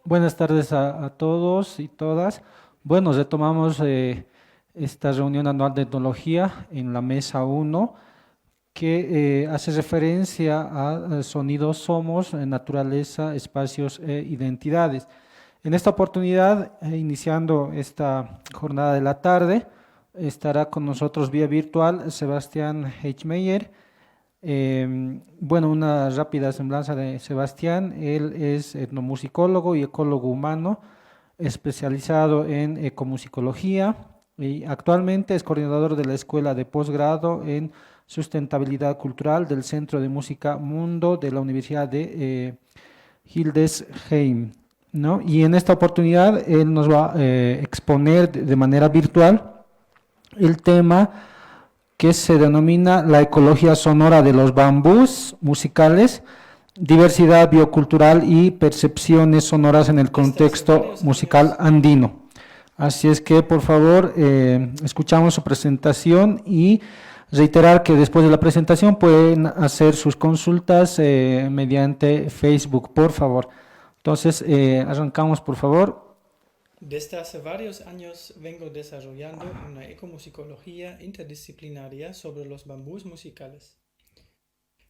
Buenas tardes a todos y todas. Bueno, retomamos esta reunión anual de etnología en la mesa uno, que hace referencia a sonidos, somos, naturaleza, espacios e identidades. En esta oportunidad, iniciando esta jornada de la tarde, estará con nosotros vía virtual Sebastián Heichmeyer. Bueno, una rápida semblanza de Sebastián. Él es etnomusicólogo y ecólogo humano, especializado en ecomusicología, y actualmente es coordinador de la Escuela de Posgrado en Sustentabilidad Cultural del Centro de Música Mundo de la Universidad de Hildesheim, ¿no? Y en esta oportunidad él nos va a exponer de manera virtual el tema que se denomina la ecología sonora de los bambús musicales, diversidad biocultural y percepciones sonoras en el contexto musical andino. Así es que, por favor, escuchamos su presentación y reiterar que después de la presentación pueden hacer sus consultas mediante Facebook, por favor. Entonces, arrancamos, por favor. Desde hace varios años vengo desarrollando una ecomusicología interdisciplinaria sobre los bambús musicales.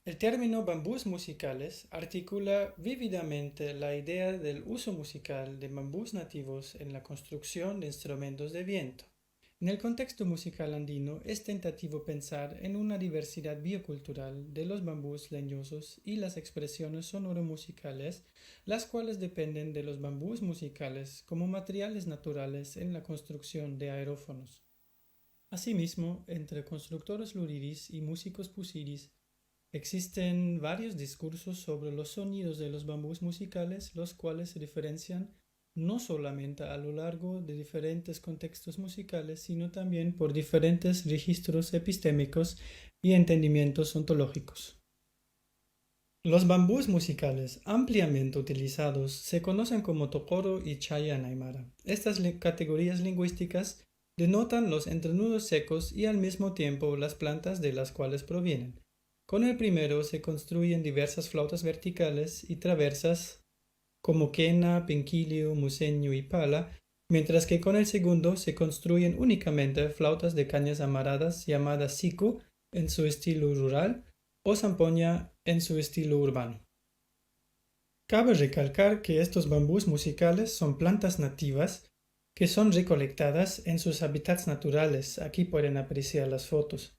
El término bambús musicales articula vívidamente la idea del uso musical de bambús nativos en la construcción de instrumentos de viento. En el contexto musical andino es tentativo pensar en una diversidad biocultural de los bambús leñosos y las expresiones sonoro-musicales, las cuales dependen de los bambús musicales como materiales naturales en la construcción de aerófonos. Asimismo, entre constructores luriris y músicos pusiris, existen varios discursos sobre los sonidos de los bambús musicales, los cuales se diferencian no solamente a lo largo de diferentes contextos musicales, sino también por diferentes registros epistémicos y entendimientos ontológicos. Los bambús musicales ampliamente utilizados se conocen como tocoro y chaya en aymara. Estas categorías lingüísticas denotan los entrenudos secos y al mismo tiempo las plantas de las cuales provienen. Con el primero se construyen diversas flautas verticales y traversas como quena, pinquilio, museño y pala, mientras que con el segundo se construyen únicamente flautas de cañas amaradas llamadas siku en su estilo rural o zampoña en su estilo urbano. Cabe recalcar que estos bambús musicales son plantas nativas que son recolectadas en sus hábitats naturales, aquí pueden apreciar las fotos,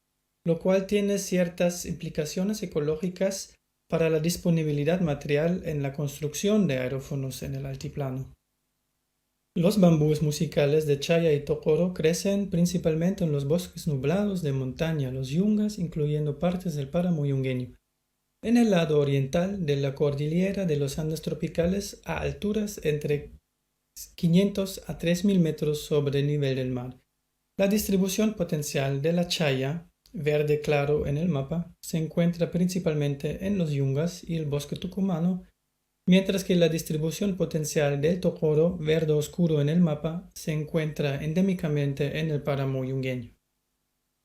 lo cual tiene ciertas implicaciones ecológicas para la disponibilidad material en la construcción de aerófonos en el altiplano. Los bambús musicales de chaya y tocoro crecen principalmente en los bosques nublados de montaña, los yungas, incluyendo partes del páramo yungueño, en el lado oriental de la cordillera de los Andes tropicales a alturas entre 500 a 3000 metros sobre el nivel del mar. La distribución potencial de la chaya, verde claro en el mapa, se encuentra principalmente en los yungas y el bosque tucumano, mientras que la distribución potencial del tocoro, verde oscuro en el mapa, se encuentra endémicamente en el páramo yungueño.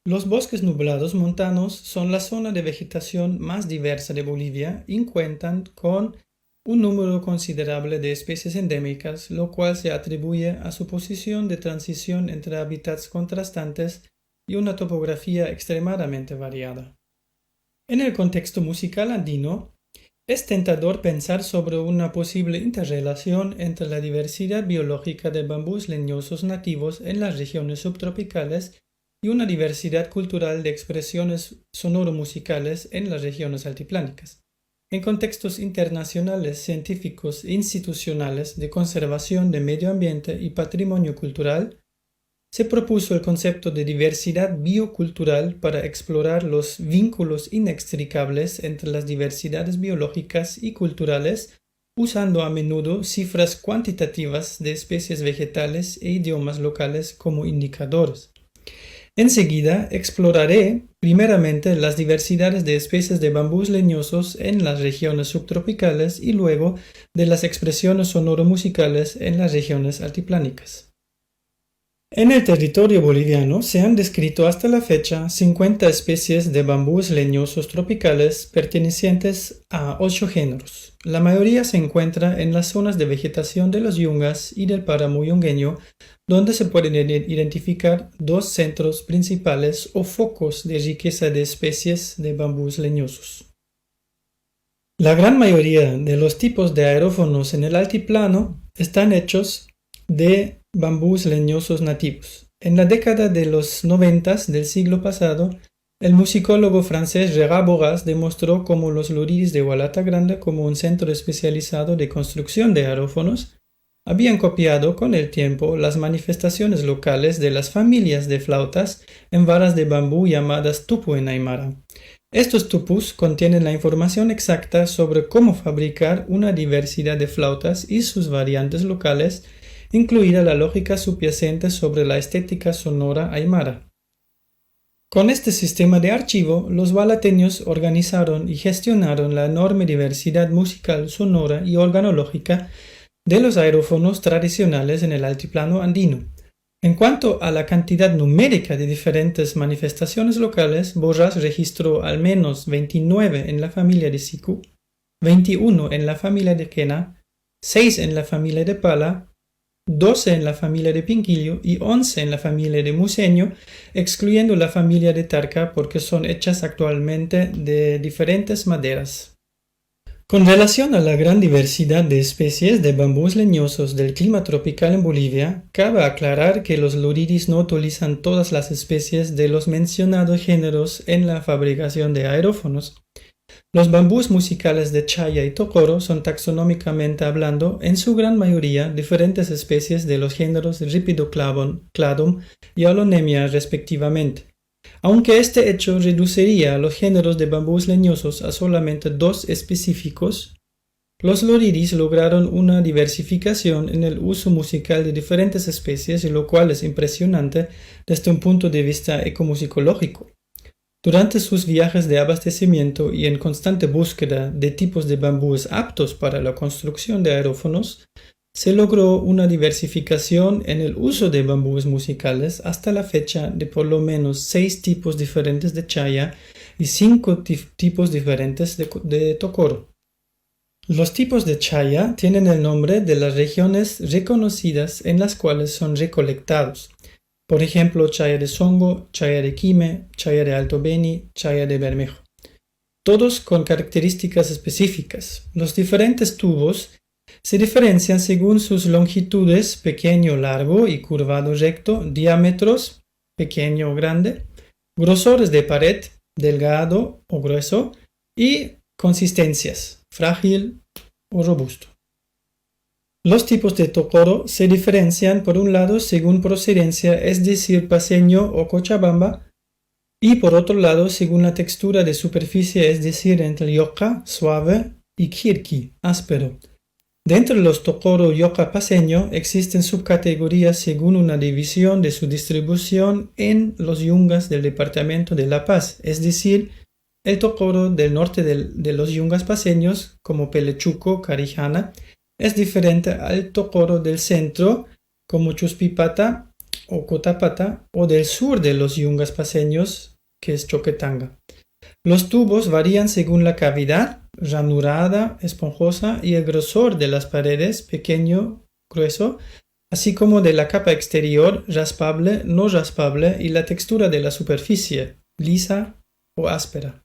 Los bosques nublados montanos son la zona de vegetación más diversa de Bolivia y cuentan con un número considerable de especies endémicas, lo cual se atribuye a su posición de transición entre hábitats contrastantes y una topografía extremadamente variada. En el contexto musical andino, es tentador pensar sobre una posible interrelación entre la diversidad biológica de bambús leñosos nativos en las regiones subtropicales y una diversidad cultural de expresiones sonoro-musicales en las regiones altiplánicas. En contextos internacionales, científicos e institucionales de conservación de medio ambiente y patrimonio cultural, se propuso el concepto de diversidad biocultural para explorar los vínculos inextricables entre las diversidades biológicas y culturales, usando a menudo cifras cuantitativas de especies vegetales e idiomas locales como indicadores. Enseguida exploraré primeramente las diversidades de especies de bambús leñosos en las regiones subtropicales y luego de las expresiones sonoro-musicales en las regiones altiplánicas. En el territorio boliviano se han descrito hasta la fecha 50 especies de bambúes leñosos tropicales pertenecientes a 8 géneros. La mayoría se encuentra en las zonas de vegetación de los yungas y del páramo yungueño, donde se pueden identificar dos centros principales o focos de riqueza de especies de bambúes leñosos. La gran mayoría de los tipos de aerófonos en el altiplano están hechos de bambúes leñosos nativos. En la década de los 90 del siglo pasado, el musicólogo francés Gérard Boras demostró cómo los luriris de Hualata Grande, como un centro especializado de construcción de aerófonos, habían copiado con el tiempo las manifestaciones locales de las familias de flautas en varas de bambú llamadas tupu en aymara. Estos tupus contienen la información exacta sobre cómo fabricar una diversidad de flautas y sus variantes locales, incluida la lógica subyacente sobre la estética sonora aymara. Con este sistema de archivo, los hualateños organizaron y gestionaron la enorme diversidad musical, sonora y organológica de los aerófonos tradicionales en el altiplano andino. En cuanto a la cantidad numérica de diferentes manifestaciones locales, Boras registró al menos 29 en la familia de Siku, 21 en la familia de Quena, 6 en la familia de Pala, 12 en la familia de Pinquillo y 11 en la familia de Museño, excluyendo la familia de Tarca porque son hechas actualmente de diferentes maderas. Con relación a la gran diversidad de especies de bambúes leñosos del clima tropical en Bolivia, cabe aclarar que los luriris no utilizan todas las especies de los mencionados géneros en la fabricación de aerófonos. Los bambúes musicales de chaya y tocoro son taxonómicamente hablando, en su gran mayoría, diferentes especies de los géneros Rhipidocladum y Alonemia respectivamente. Aunque este hecho reduciría a los géneros de bambúes leñosos a solamente 2 específicos, los luriris lograron una diversificación en el uso musical de diferentes especies, lo cual es impresionante desde un punto de vista ecomusicológico. Durante sus viajes de abastecimiento y en constante búsqueda de tipos de bambúes aptos para la construcción de aerófonos, se logró una diversificación en el uso de bambúes musicales hasta la fecha de por lo menos 6 tipos diferentes de chaya y 5 tipos diferentes de tocoro. Los tipos de chaya tienen el nombre de las regiones reconocidas en las cuales son recolectados. Por ejemplo, chaya de Songo, chaya de Quime, chaya de Alto Beni, chaya de Bermejo. Todos con características específicas. Los diferentes tubos se diferencian según sus longitudes, pequeño, largo y curvado, recto, diámetros, pequeño o grande, grosores de pared, delgado o grueso, y consistencias, frágil o robusto. Los tipos de tocoro se diferencian por un lado según procedencia, es decir, paceño o cochabamba, y por otro lado según la textura de superficie, es decir, entre yoca, suave, y kirki, áspero. Dentro de los tocoro yoca paceño existen subcategorías según una división de su distribución en los yungas del departamento de La Paz, es decir, el tocoro del norte de los yungas paceños, como Pelechuco, Carijana, es diferente al tocoro del centro, como Chuspipata o Cotapata, o del sur de los yungas paceños, que es Choquetanga. Los tubos varían según la cavidad, ranurada, esponjosa, y el grosor de las paredes, pequeño, grueso, así como de la capa exterior, raspable, no raspable, y la textura de la superficie, lisa o áspera.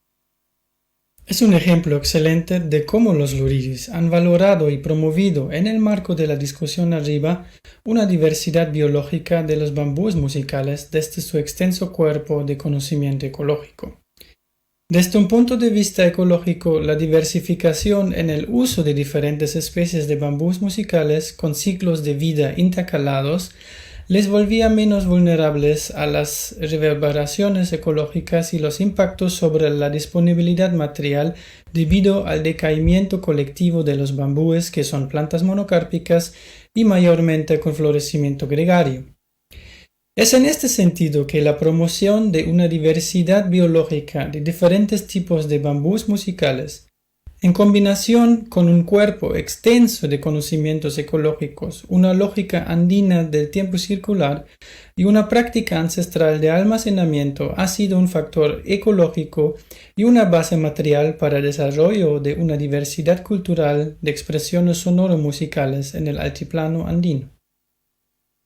Es un ejemplo excelente de cómo los luriris han valorado y promovido, en el marco de la discusión arriba, una diversidad biológica de los bambúes musicales desde su extenso cuerpo de conocimiento ecológico. Desde un punto de vista ecológico, la diversificación en el uso de diferentes especies de bambúes musicales con ciclos de vida intercalados les volvía menos vulnerables a las reverberaciones ecológicas y los impactos sobre la disponibilidad material debido al decaimiento colectivo de los bambúes, que son plantas monocárpicas y mayormente con florecimiento gregario. Es en este sentido que la promoción de una diversidad biológica de diferentes tipos de bambúes musicales En combinación con un cuerpo extenso de conocimientos ecológicos, una lógica andina del tiempo circular y una práctica ancestral de almacenamiento, ha sido un factor ecológico y una base material para el desarrollo de una diversidad cultural de expresiones sonoro-musicales en el altiplano andino.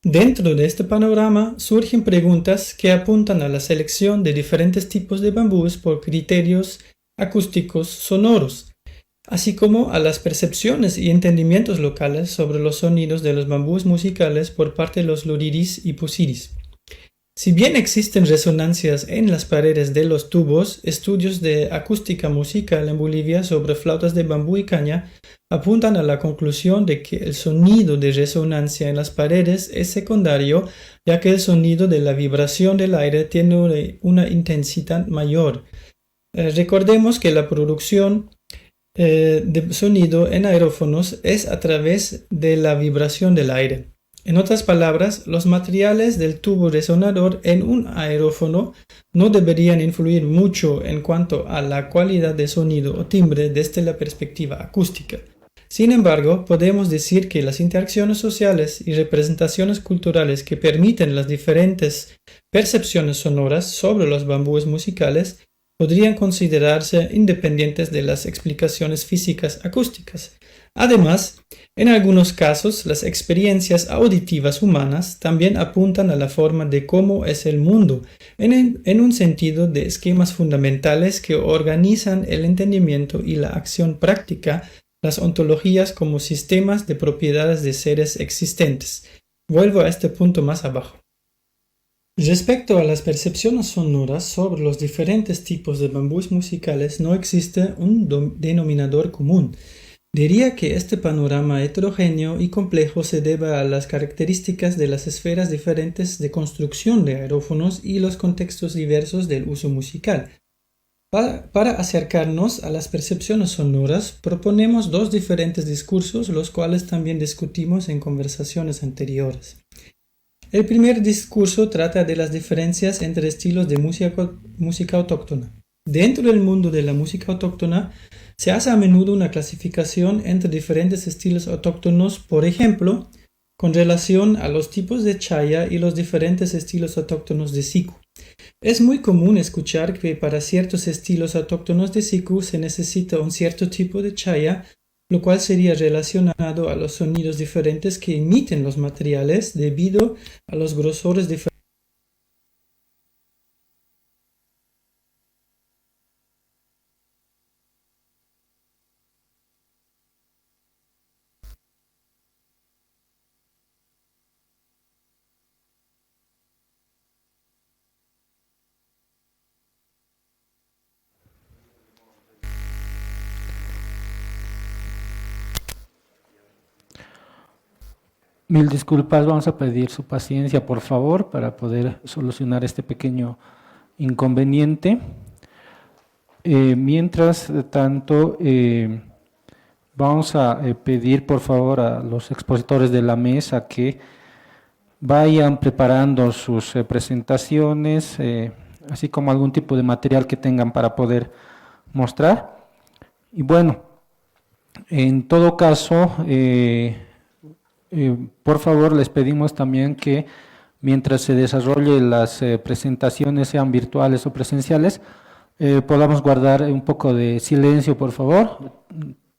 Dentro de este panorama surgen preguntas que apuntan a la selección de diferentes tipos de bambús por criterios acústicos sonoros, así como a las percepciones y entendimientos locales sobre los sonidos de los bambús musicales por parte de los loriris y pusiris. Si bien existen resonancias en las paredes de los tubos, estudios de acústica musical en Bolivia sobre flautas de bambú y caña apuntan a la conclusión de que el sonido de resonancia en las paredes es secundario, ya que el sonido de la vibración del aire tiene una intensidad mayor. Recordemos que la producción de sonido en aerófonos es a través de la vibración del aire. En otras palabras, los materiales del tubo resonador en un aerófono no deberían influir mucho en cuanto a la calidad de sonido o timbre desde la perspectiva acústica. Sin embargo, podemos decir que las interacciones sociales y representaciones culturales que permiten las diferentes percepciones sonoras sobre los bambúes musicales podrían considerarse independientes de las explicaciones físicas acústicas. Además, en algunos casos, las experiencias auditivas humanas también apuntan a la forma de cómo es el mundo, en un sentido de esquemas fundamentales que organizan el entendimiento y la acción práctica, las ontologías como sistemas de propiedades de seres existentes. Vuelvo a este punto más abajo. Respecto a las percepciones sonoras sobre los diferentes tipos de bambús musicales, no existe un denominador común. Diría que este panorama heterogéneo y complejo se debe a las características de las esferas diferentes de construcción de aerófonos y los contextos diversos del uso musical. Para acercarnos a las percepciones sonoras, proponemos dos diferentes discursos, los cuales también discutimos en conversaciones anteriores. El primer discurso trata de las diferencias entre estilos de música autóctona. Dentro del mundo de la música autóctona se hace a menudo una clasificación entre diferentes estilos autóctonos, por ejemplo, con relación a los tipos de chaya y los diferentes estilos autóctonos de siku. Es muy común escuchar que para ciertos estilos autóctonos de siku se necesita un cierto tipo de chaya, lo cual sería relacionado a los sonidos diferentes que emiten los materiales debido a los grosores diferentes. Mil disculpas, vamos a pedir su paciencia, por favor, para poder solucionar este pequeño inconveniente. Mientras tanto, vamos a pedir, por favor, a los expositores de la mesa que vayan preparando sus presentaciones, así como algún tipo de material que tengan para poder mostrar. Y bueno, en todo caso, por favor, les pedimos también que mientras se desarrolle las presentaciones, sean virtuales o presenciales, podamos guardar un poco de silencio, por favor.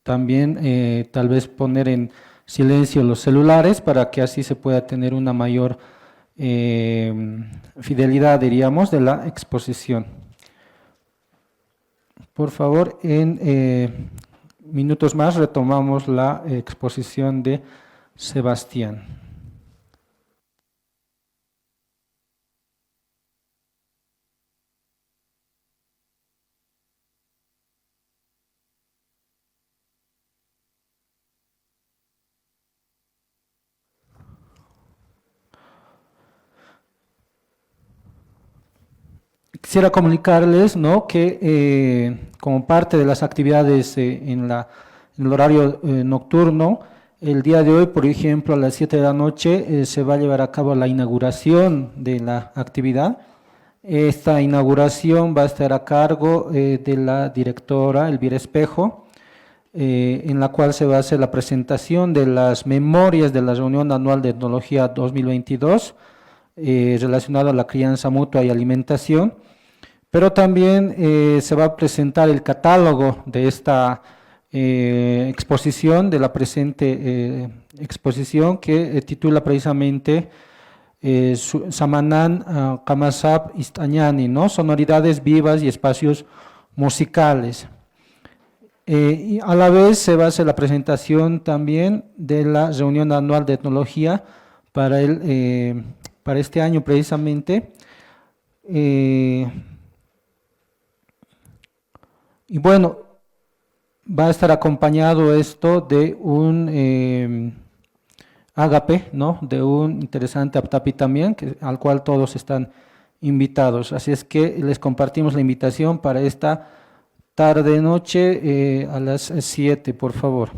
También tal vez poner en silencio los celulares para que así se pueda tener una mayor fidelidad, diríamos, de la exposición. Por favor, en minutos más retomamos la exposición de Sebastián. Quisiera comunicarles, ¿no?, que como parte de las actividades en el horario nocturno, el día de hoy, por ejemplo, a las 7 de la noche se va a llevar a cabo la inauguración de la actividad. Esta inauguración va a estar a cargo de la directora Elvira Espejo. en la cual se va a hacer la presentación de las memorias de la reunión anual de etnología 2022 relacionada a la crianza mutua y alimentación, pero también se va a presentar el catálogo de esta exposición, de la presente exposición que titula precisamente Samanan Kamasap Istañani, ¿no? Sonoridades vivas y espacios musicales. Y a la vez se va a hacer la presentación también de la reunión anual de etnología para este año precisamente. Y bueno, va a estar acompañado esto de un ágape, ¿no? De un interesante aptapi también, al cual todos están invitados. Así es que les compartimos la invitación para esta tarde-noche a las 7, por favor.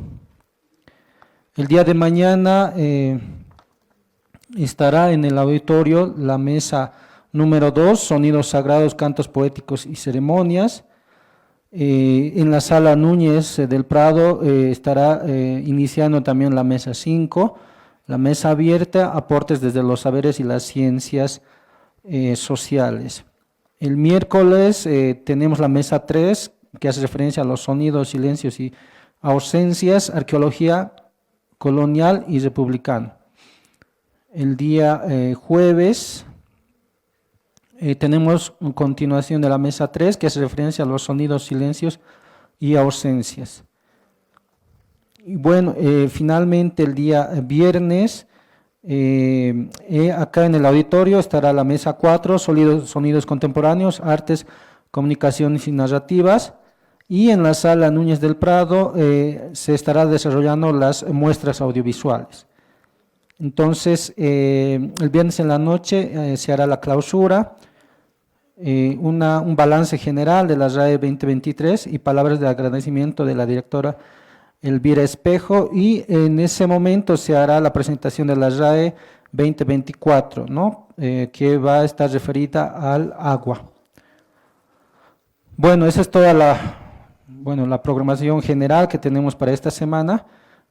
El día de mañana estará en el auditorio la mesa número 2, Sonidos Sagrados, Cantos Poéticos y Ceremonias. En la sala Núñez del Prado estará iniciando también la mesa 5, la mesa abierta, aportes desde los saberes y las ciencias sociales. El miércoles tenemos la mesa 3, que hace referencia a los sonidos, silencios y ausencias, arqueología colonial y republicana. El día jueves tenemos una continuación de la mesa 3, que hace referencia a los sonidos, silencios y ausencias. Y bueno, finalmente el día viernes, acá en el auditorio estará la mesa 4, sonidos contemporáneos, artes, comunicaciones y narrativas. Y en la sala Núñez del Prado se estará desarrollando las muestras audiovisuales. Entonces, el viernes en la noche se hará la clausura, un balance general de la RAE 2023 y palabras de agradecimiento de la directora Elvira Espejo, y en ese momento se hará la presentación de la RAE 2024, ¿no? Que va a estar referida al agua. Bueno, esa es toda la programación general que tenemos para esta semana,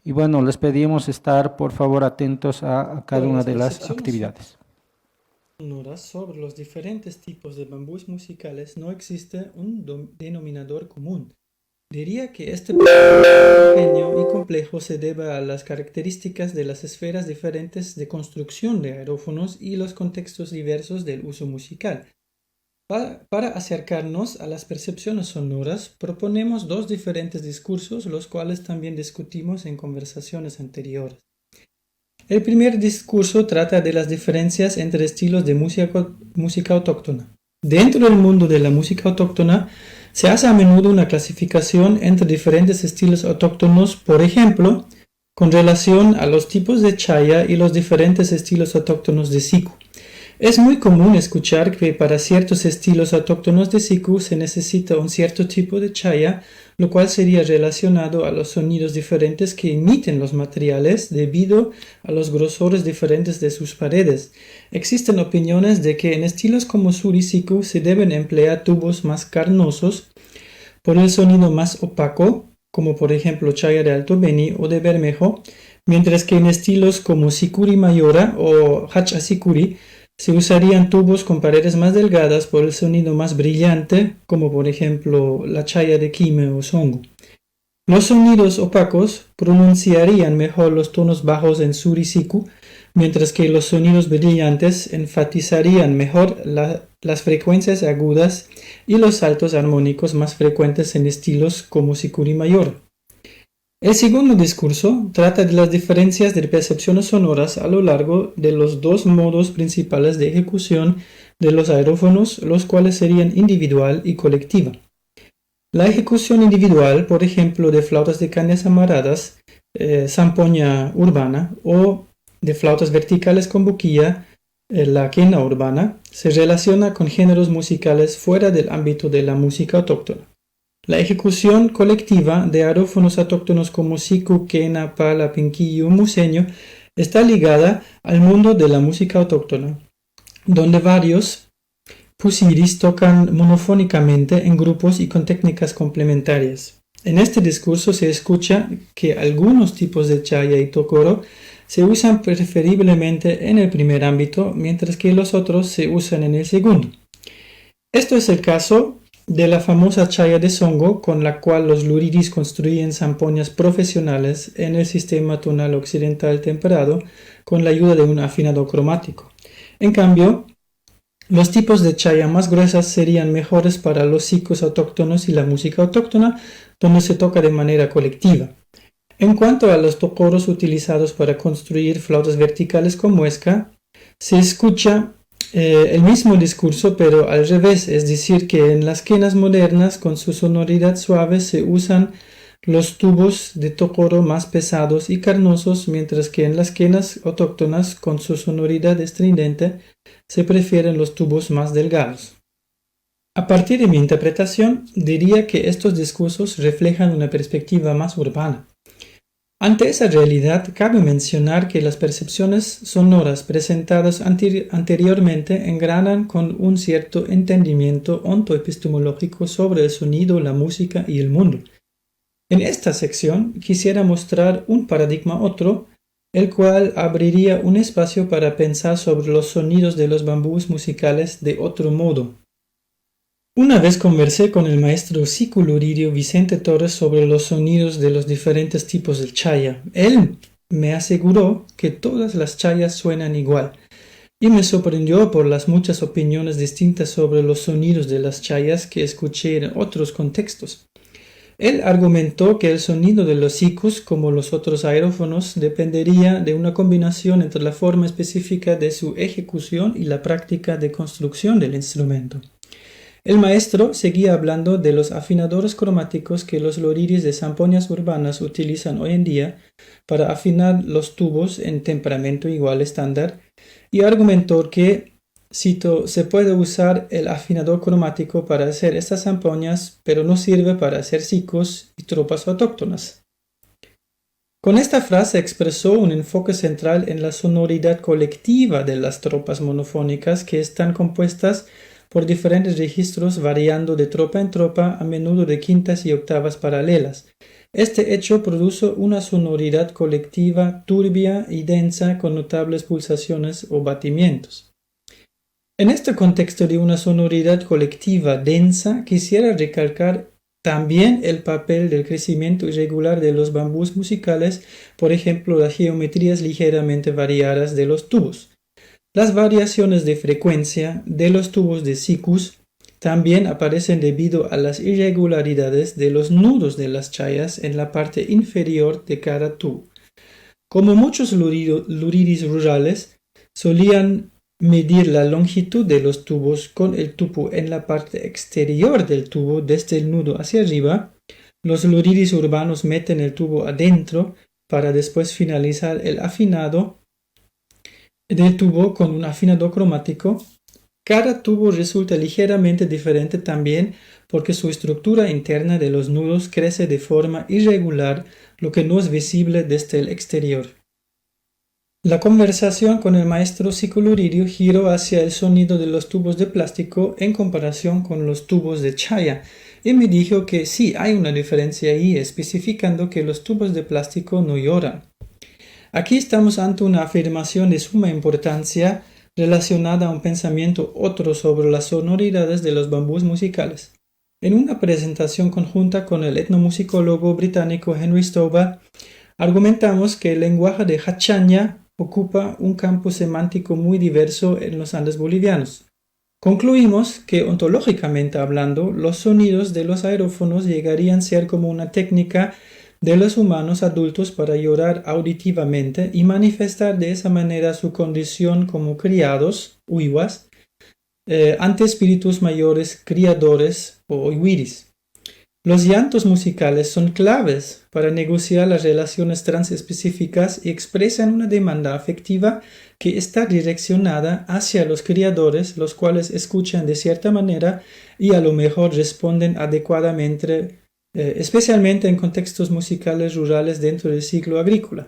y bueno, les pedimos estar por favor atentos a cada una de las actividades. Sobre los diferentes tipos de bambús musicales no existe un denominador común. Diría que este pequeño y complejo se debe a las características de las esferas diferentes de construcción de aerófonos y los contextos diversos del uso musical. Para acercarnos a las percepciones sonoras, proponemos dos diferentes discursos, los cuales también discutimos en conversaciones anteriores. El primer discurso trata de las diferencias entre estilos de música autóctona. Dentro del mundo de la música autóctona, se hace a menudo una clasificación entre diferentes estilos autóctonos, por ejemplo, con relación a los tipos de chaya y los diferentes estilos autóctonos de siku. Es muy común escuchar que para ciertos estilos autóctonos de siku se necesita un cierto tipo de chaya, lo cual sería relacionado a los sonidos diferentes que emiten los materiales debido a los grosores diferentes de sus paredes. Existen opiniones de que en estilos como sur y siku se deben emplear tubos más carnosos por el sonido más opaco, como por ejemplo chaya de Alto Beni o de Bermejo, mientras que en estilos como sikuri mayora o hachasikuri se usarían tubos con paredes más delgadas por el sonido más brillante, como por ejemplo la chaya de Kime o Songo. Los sonidos opacos pronunciarían mejor los tonos bajos en sur y siku, mientras que los sonidos brillantes enfatizarían mejor las frecuencias agudas y los saltos armónicos más frecuentes en estilos como sikuri mayor. El segundo discurso trata de las diferencias de percepciones sonoras a lo largo de los dos modos principales de ejecución de los aerófonos, los cuales serían individual y colectiva. La ejecución individual, por ejemplo, de flautas de cañas amaradas, zampoña urbana, o de flautas verticales con boquilla, la quena urbana, se relaciona con géneros musicales fuera del ámbito de la música autóctona. La ejecución colectiva de aerófonos autóctonos como siku, quena, pala, pinquillo, museño está ligada al mundo de la música autóctona, donde varios pusiris tocan monofónicamente en grupos y con técnicas complementarias. En este discurso se escucha que algunos tipos de chaya y tokoro se usan preferiblemente en el primer ámbito, mientras que los otros se usan en el segundo. Esto es el caso de la famosa chaya de Songo, con la cual los luriris construyen zampoñas profesionales en el sistema tonal occidental temperado con la ayuda de un afinador cromático. En cambio, los tipos de chaya más gruesas serían mejores para los sicus autóctonos y la música autóctona, donde se toca de manera colectiva. En cuanto a los tocoros utilizados para construir flautas verticales con muesca, se escucha el mismo discurso pero al revés, es decir que en las quenas modernas con su sonoridad suave se usan los tubos de tokoro más pesados y carnosos, mientras que en las quenas autóctonas con su sonoridad estridente se prefieren los tubos más delgados. A partir de mi interpretación, diría que estos discursos reflejan una perspectiva más urbana. Ante esa realidad, cabe mencionar que las percepciones sonoras presentadas anteriormente engranan con un cierto entendimiento ontoepistemológico sobre el sonido, la música y el mundo. En esta sección quisiera mostrar un paradigma otro, el cual abriría un espacio para pensar sobre los sonidos de los bambús musicales de otro modo. Una vez conversé con el maestro psicoluririo Vicente Torres sobre los sonidos de los diferentes tipos de chaya. Él me aseguró que todas las chayas suenan igual y me sorprendió por las muchas opiniones distintas sobre los sonidos de las chayas que escuché en otros contextos. Él argumentó que el sonido de los sicus, como los otros aerófonos, dependería de una combinación entre la forma específica de su ejecución y la práctica de construcción del instrumento. El maestro seguía hablando de los afinadores cromáticos que los loriris de zampoñas urbanas utilizan hoy en día para afinar los tubos en temperamento igual estándar y argumentó que, cito, se puede usar el afinador cromático para hacer estas zampoñas, pero no sirve para hacer sicos y tropas autóctonas. Con esta frase expresó un enfoque central en la sonoridad colectiva de las tropas monofónicas que están compuestas por diferentes registros variando de tropa en tropa, a menudo de quintas y octavas paralelas. Este hecho produce una sonoridad colectiva turbia y densa con notables pulsaciones o batimientos. En este contexto de una sonoridad colectiva densa, quisiera recalcar también el papel del crecimiento irregular de los bambús musicales, por ejemplo, las geometrías ligeramente variadas de los tubos. Las variaciones de frecuencia de los tubos de sikus también aparecen debido a las irregularidades de los nudos de las chayas en la parte inferior de cada tubo. Como muchos luriris rurales solían medir la longitud de los tubos con el tubo en la parte exterior del tubo desde el nudo hacia arriba, los luriris urbanos meten el tubo adentro para después finalizar el afinado del tubo con un afinador cromático. Cada tubo resulta ligeramente diferente también porque su estructura interna de los nudos crece de forma irregular, lo que no es visible desde el exterior. La conversación con el maestro psicoluririo giró hacia el sonido de los tubos de plástico en comparación con los tubos de chaya y me dijo que sí hay una diferencia ahí, especificando que los tubos de plástico no lloran. Aquí estamos ante una afirmación de suma importancia relacionada a un pensamiento otro sobre las sonoridades de los bambús musicales. En una presentación conjunta con el etnomusicólogo británico Henry Stover, argumentamos que el lenguaje de Hachaña ocupa un campo semántico muy diverso en los Andes bolivianos. Concluimos que, ontológicamente hablando, los sonidos de los aerófonos llegarían a ser como una técnica de los humanos adultos para llorar auditivamente y manifestar de esa manera su condición como criados, uiwas, ante espíritus mayores criadores o iwiris. Los llantos musicales son claves para negociar las relaciones transespecíficas y expresan una demanda afectiva que está direccionada hacia los criadores, los cuales escuchan de cierta manera y a lo mejor responden adecuadamente, especialmente en contextos musicales rurales dentro del ciclo agrícola.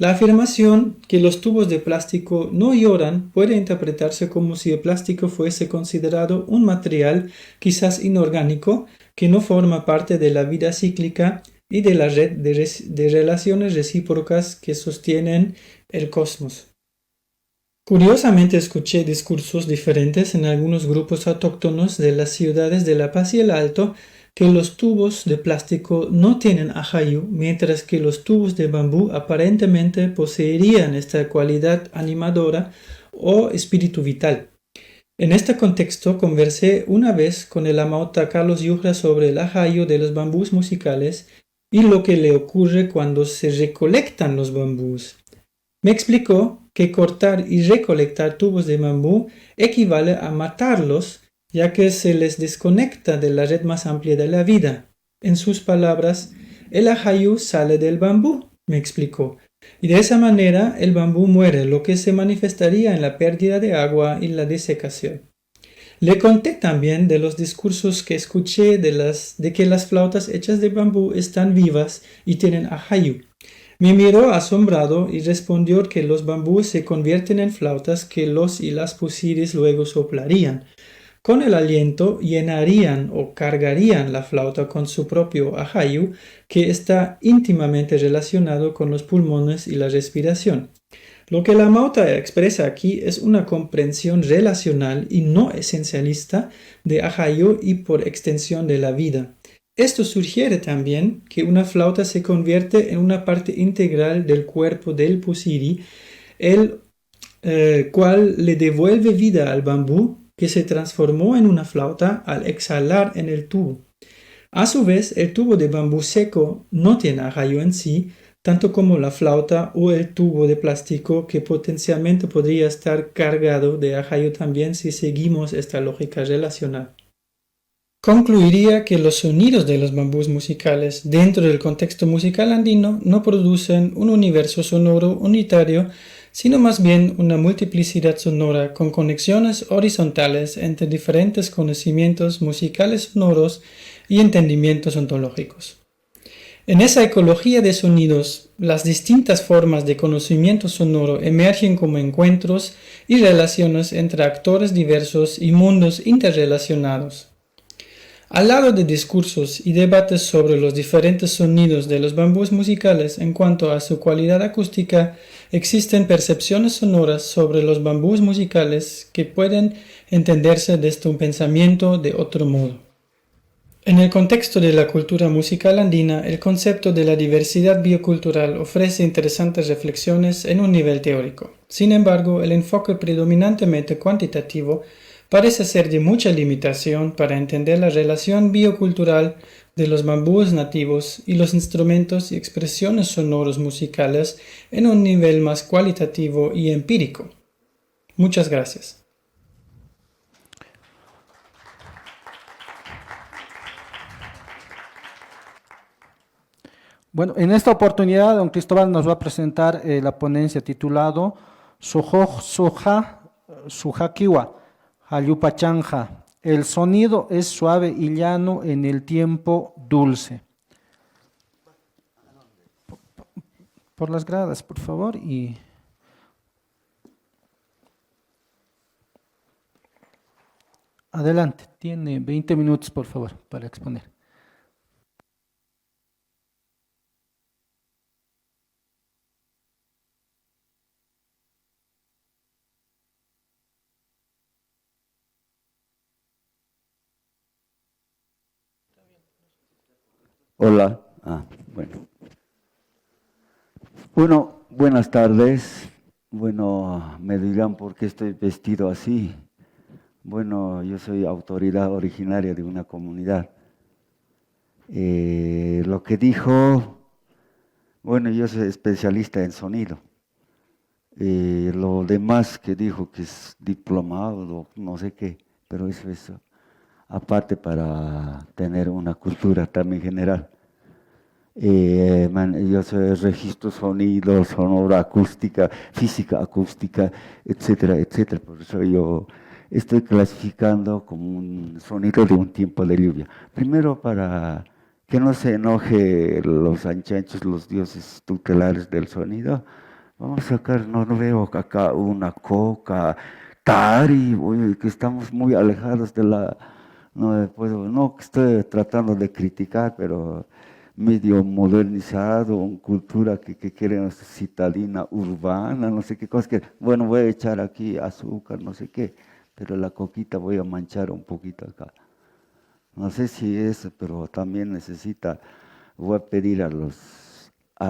La afirmación que los tubos de plástico no lloran puede interpretarse como si el plástico fuese considerado un material quizás inorgánico que no forma parte de la vida cíclica y de la red de relaciones recíprocas que sostienen el cosmos. Curiosamente escuché discursos diferentes en algunos grupos autóctonos de las ciudades de La Paz y el Alto que los tubos de plástico no tienen ajayu, mientras que los tubos de bambú aparentemente poseerían esta cualidad animadora o espíritu vital. En este contexto conversé una vez con el amauta Carlos Yujra sobre el ajayu de los bambús musicales y lo que le ocurre cuando se recolectan los bambús. Me explicó que cortar y recolectar tubos de bambú equivale a matarlos, ya que se les desconecta de la red más amplia de la vida. En sus palabras, el ajayu sale del bambú, me explicó, y de esa manera el bambú muere, lo que se manifestaría en la pérdida de agua y la desecación. Le conté también de los discursos que escuché de que las flautas hechas de bambú están vivas y tienen ajayu. Me miró asombrado y respondió que los bambúes se convierten en flautas que los y las pusiris luego soplarían. Con el aliento llenarían o cargarían la flauta con su propio ajayu, que está íntimamente relacionado con los pulmones y la respiración. Lo que la amauta expresa aquí es una comprensión relacional y no esencialista de ajayu y por extensión de la vida. Esto sugiere también que una flauta se convierte en una parte integral del cuerpo del pusiri, el cual le devuelve vida al bambú que se transformó en una flauta al exhalar en el tubo. A su vez, el tubo de bambú seco no tiene ajayu en sí, tanto como la flauta o el tubo de plástico que potencialmente podría estar cargado de ajayu también si seguimos esta lógica relacional. Concluiría que los sonidos de los bambús musicales dentro del contexto musical andino no producen un universo sonoro unitario, sino más bien una multiplicidad sonora con conexiones horizontales entre diferentes conocimientos musicales sonoros y entendimientos ontológicos. En esa ecología de sonidos, las distintas formas de conocimiento sonoro emergen como encuentros y relaciones entre actores diversos y mundos interrelacionados. Al lado de discursos y debates sobre los diferentes sonidos de los bambús musicales en cuanto a su cualidad acústica, existen percepciones sonoras sobre los bambús musicales que pueden entenderse desde un pensamiento de otro modo. En el contexto de la cultura musical andina, el concepto de la diversidad biocultural ofrece interesantes reflexiones en un nivel teórico. Sin embargo, el enfoque predominantemente cuantitativo parece ser de mucha limitación para entender la relación biocultural de los bambúes nativos y los instrumentos y expresiones sonoros musicales en un nivel más cualitativo y empírico. Muchas gracias. Bueno, en esta oportunidad, don Cristóbal nos va a presentar la ponencia titulado Sujakiwa, Hayupachanja. El sonido es suave y llano en el tiempo dulce. Por las gradas, por favor. Y adelante, tiene 20 minutos, por favor, para exponer. Hola. Bueno, buenas tardes. Bueno, me dirán por qué estoy vestido así. Bueno, yo soy autoridad originaria de una comunidad. Lo que dijo, bueno, yo soy especialista en sonido. Lo demás que dijo que es diplomado, no sé qué, pero eso es aparte para tener una cultura también general. Yo soy registro sonido, sonora acústica, física acústica, etcétera, etcétera. Por eso yo estoy clasificando como un sonido de un tiempo de lluvia. Primero para que no se enoje los anchanchos, los dioses tutelares del sonido, Vamos a sacar, no veo acá una coca, tari, oye, que estamos muy alejados de la, no que estoy tratando de criticar, pero medio modernizado, una cultura que quieren citadina urbana, no sé qué cosa, que, bueno, voy a echar aquí azúcar, no sé qué, pero la coquita voy a manchar un poquito acá. No sé si es, pero también necesita, voy a pedir a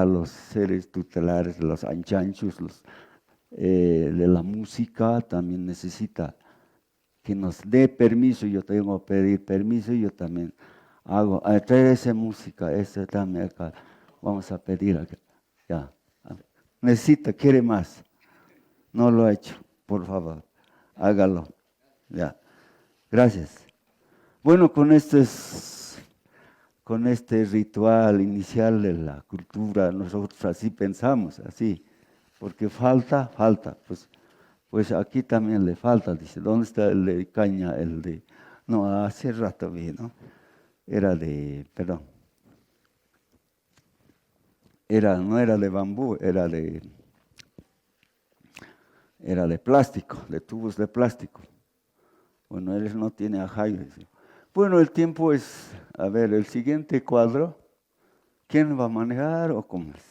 los seres tutelares, los anchanchos, de la música, también necesita que nos dé permiso. Yo tengo que pedir permiso y yo también hago, traer esa música, esa también acá, vamos a pedir acá, ya. Necesita, quiere más, no lo ha hecho, por favor, hágalo, ya. Gracias. Bueno, con este ritual inicial de la cultura, nosotros así pensamos, así, porque falta, pues aquí también le falta, dice, ¿dónde está el de caña, el de, no, hace rato vi, ¿no? Perdón, no era de bambú, era de plástico, de tubos de plástico. Bueno, él no tiene ajayo, dice. Bueno, el tiempo es, a ver, el siguiente cuadro, ¿quién va a manejar o cómo es?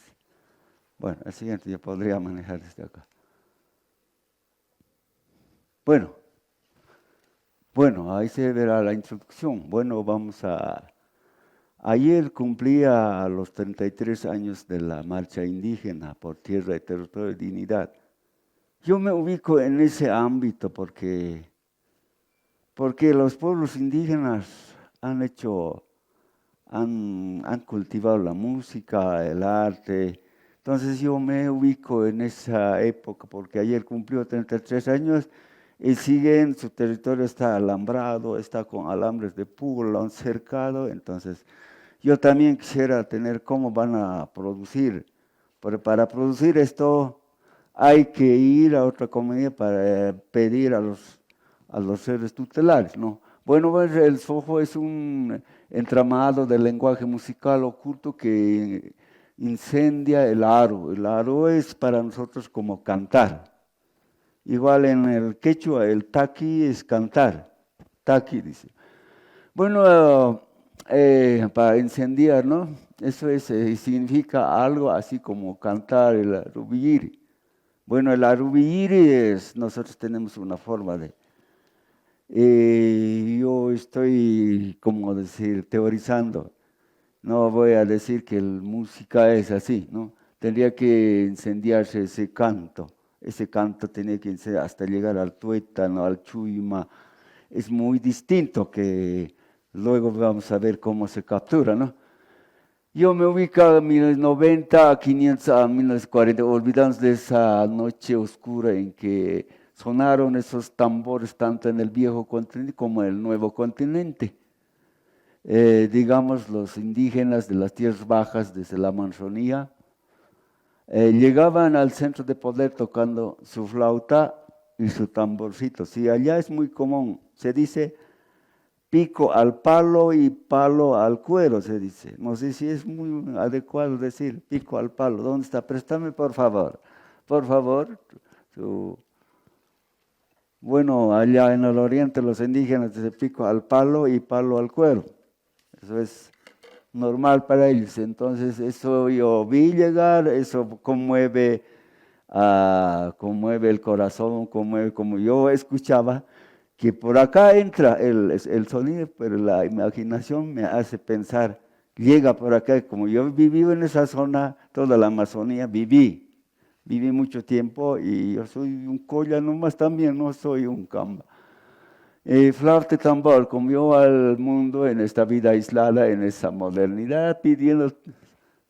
Bueno, el siguiente yo podría manejar desde acá. Bueno, ahí se verá la introducción. Bueno, ayer cumplía los 33 años de la marcha indígena por tierra y territorio y dignidad. Yo me ubico en ese ámbito porque los pueblos indígenas han cultivado la música, el arte. Entonces yo me ubico en esa época porque ayer cumplió 33 años y siguen, su territorio está alambrado, está con alambres de púa, lo han cercado. Entonces yo también quisiera tener cómo van a producir, pero para producir esto hay que ir a otra comunidad para pedir a los seres tutelares, ¿no? Bueno, pues, el sojo es un entramado del lenguaje musical oculto que incendia el aro. El aro es para nosotros como cantar. Igual en el quechua, el taqui es cantar. Taqui dice. Bueno, para incendiar, ¿no? Eso significa algo así como cantar el arubiyiri. Bueno, el arubiyiri nosotros tenemos una forma de. Yo estoy, como decir, teorizando. No voy a decir que la música es así, ¿no? Tendría que incendiarse ese canto. Ese canto tenía que incendiar hasta llegar al tuétano, al chuyma. Es muy distinto que luego vamos a ver cómo se captura, ¿no? Yo me ubico a 1990, a 500, a 1940, olvidamos de esa noche oscura en que sonaron esos tambores tanto en el viejo continente como en el nuevo continente. Digamos, los indígenas de las tierras bajas desde la Amazonía llegaban al centro de poder tocando su flauta y su tamborcito. Sí, allá es muy común, se dice pico al palo y palo al cuero, se dice. No sé si es muy adecuado decir pico al palo. ¿Dónde está? Préstame, por favor. Por favor. Bueno, allá en el oriente los indígenas dicen pico al palo y palo al cuero. Eso es normal para ellos. Entonces, eso yo vi llegar, eso conmueve el corazón, conmueve, como yo escuchaba, que por acá entra el sonido, pero la imaginación me hace pensar, llega por acá, como yo viví en esa zona, toda la Amazonía, viví mucho tiempo y yo soy un colla nomás también, no soy un camba. Flauta y tambor comió al mundo en esta vida aislada, en esa modernidad, pidiendo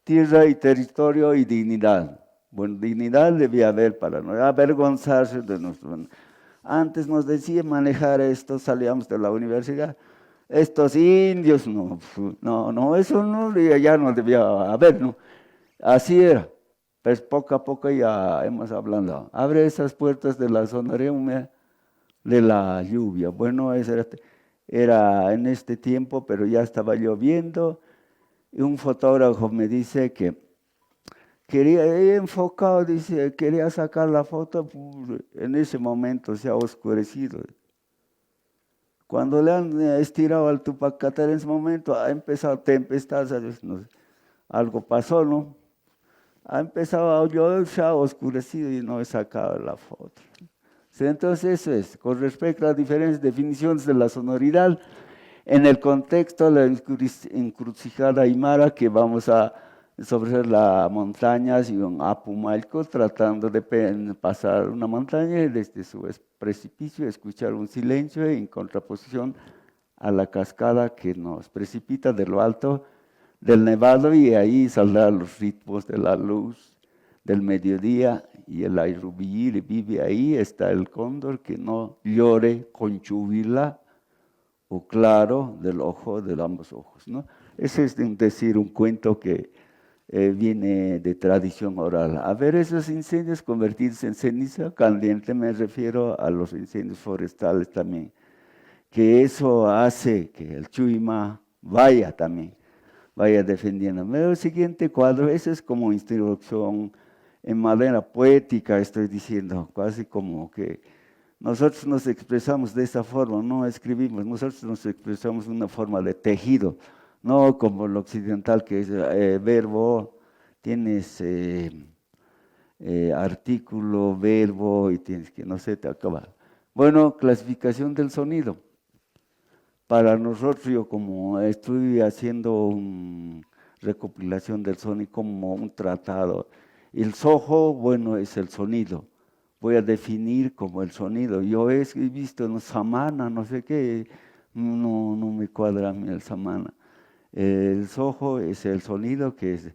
tierra y territorio y dignidad. Bueno, dignidad debía haber para no avergonzarse de nuestro. Antes nos decía manejar esto, salíamos de la universidad. Estos indios, no, eso no, ya no debía haber, ¿no? Así era. Pues poco a poco ya hemos hablado. Abre esas puertas de la zona húmeda de la lluvia. Bueno, era en este tiempo, pero ya estaba lloviendo. Y un fotógrafo me dice que he enfocado, dice, quería sacar la foto, pues, en ese momento se ha oscurecido. Cuando le han estirado al Tupac Katari en ese momento, ha empezado tempestad, ¿sabes? No sé, algo pasó, ¿no? Ha empezado a llover, se ha oscurecido y no he sacado la foto. Sí, entonces eso es, con respecto a las diferentes definiciones de la sonoridad, en el contexto de la encrucijada aymara que vamos a sobre las montañas y un Apumalco tratando de pasar una montaña y desde su precipicio escuchar un silencio en contraposición a la cascada que nos precipita de lo alto del nevado y ahí saldrán los ritmos de la luz del mediodía y el ayrubiyir vive ahí, está el cóndor que no llore con chubila o claro del ojo de ambos ojos, ¿no? Ese es decir un cuento que viene de tradición oral. A ver esos incendios convertirse en ceniza caliente, me refiero a los incendios forestales también, que eso hace que el Chuyma vaya también, vaya defendiendo. El siguiente cuadro, ese es como instrucción en manera poética, estoy diciendo, casi como que nosotros nos expresamos de esa forma, no escribimos, nosotros nos expresamos de una forma de tejido, no como el occidental que es verbo, tienes artículo, verbo y tienes que, no sé, te acaba. Bueno, clasificación del sonido. Para nosotros, yo como estoy haciendo una recopilación del sonido como un tratado, el sojo, bueno, es el sonido. Voy a definir como el sonido. Yo he visto en samana, no sé qué, no me cuadra a mí el samana. El sojo es el sonido que es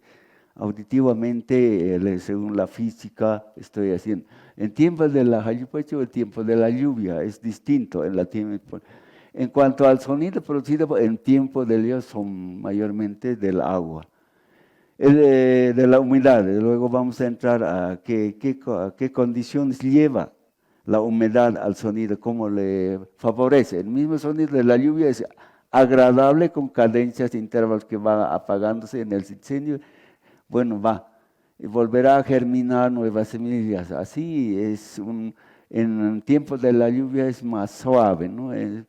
auditivamente, según la física, estoy haciendo. En tiempos de la Jayupacho, el tiempo de la lluvia es distinto. En cuanto al sonido producido en tiempo de lluvia, son mayormente del agua. De la humedad, luego vamos a entrar a qué condiciones lleva la humedad al sonido, cómo le favorece. El mismo sonido de la lluvia es agradable con cadencias intervalos que van apagándose en el incendio. Bueno, va, y volverá a germinar nuevas semillas. Así es, en tiempos de la lluvia es más suave, ¿no? Es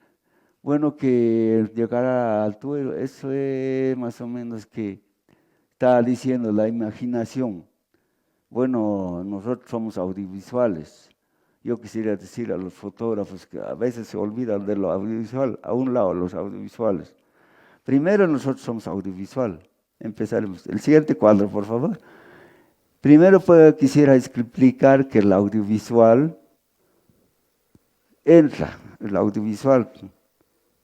bueno que llegar al tuero, eso es más o menos que está diciendo la imaginación. Bueno, nosotros somos audiovisuales. Yo quisiera decir a los fotógrafos que a veces se olvidan de lo audiovisual, a un lado los audiovisuales. Primero nosotros somos audiovisual. Empezaremos. El siguiente cuadro, por favor. Primero quisiera explicar que el audiovisual entra, el audiovisual.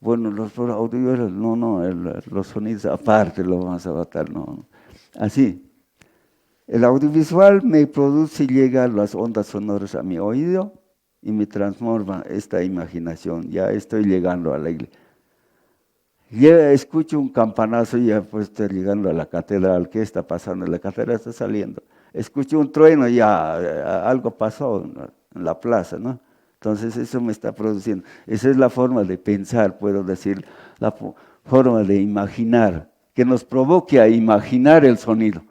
Bueno, los audiovisuales, los sonidos aparte lo vamos a tratar, no. Así. El audiovisual me produce y llega las ondas sonoras a mi oído y me transforma esta imaginación. Ya estoy llegando a la iglesia. Ya escucho un campanazo y ya pues estoy llegando a la catedral. ¿Qué está pasando? La catedral está saliendo. Escucho un trueno y ya algo pasó en la plaza, ¿no? Entonces eso me está produciendo. Esa es la forma de pensar, puedo decir, la forma de imaginar, que nos provoque a imaginar el sonido.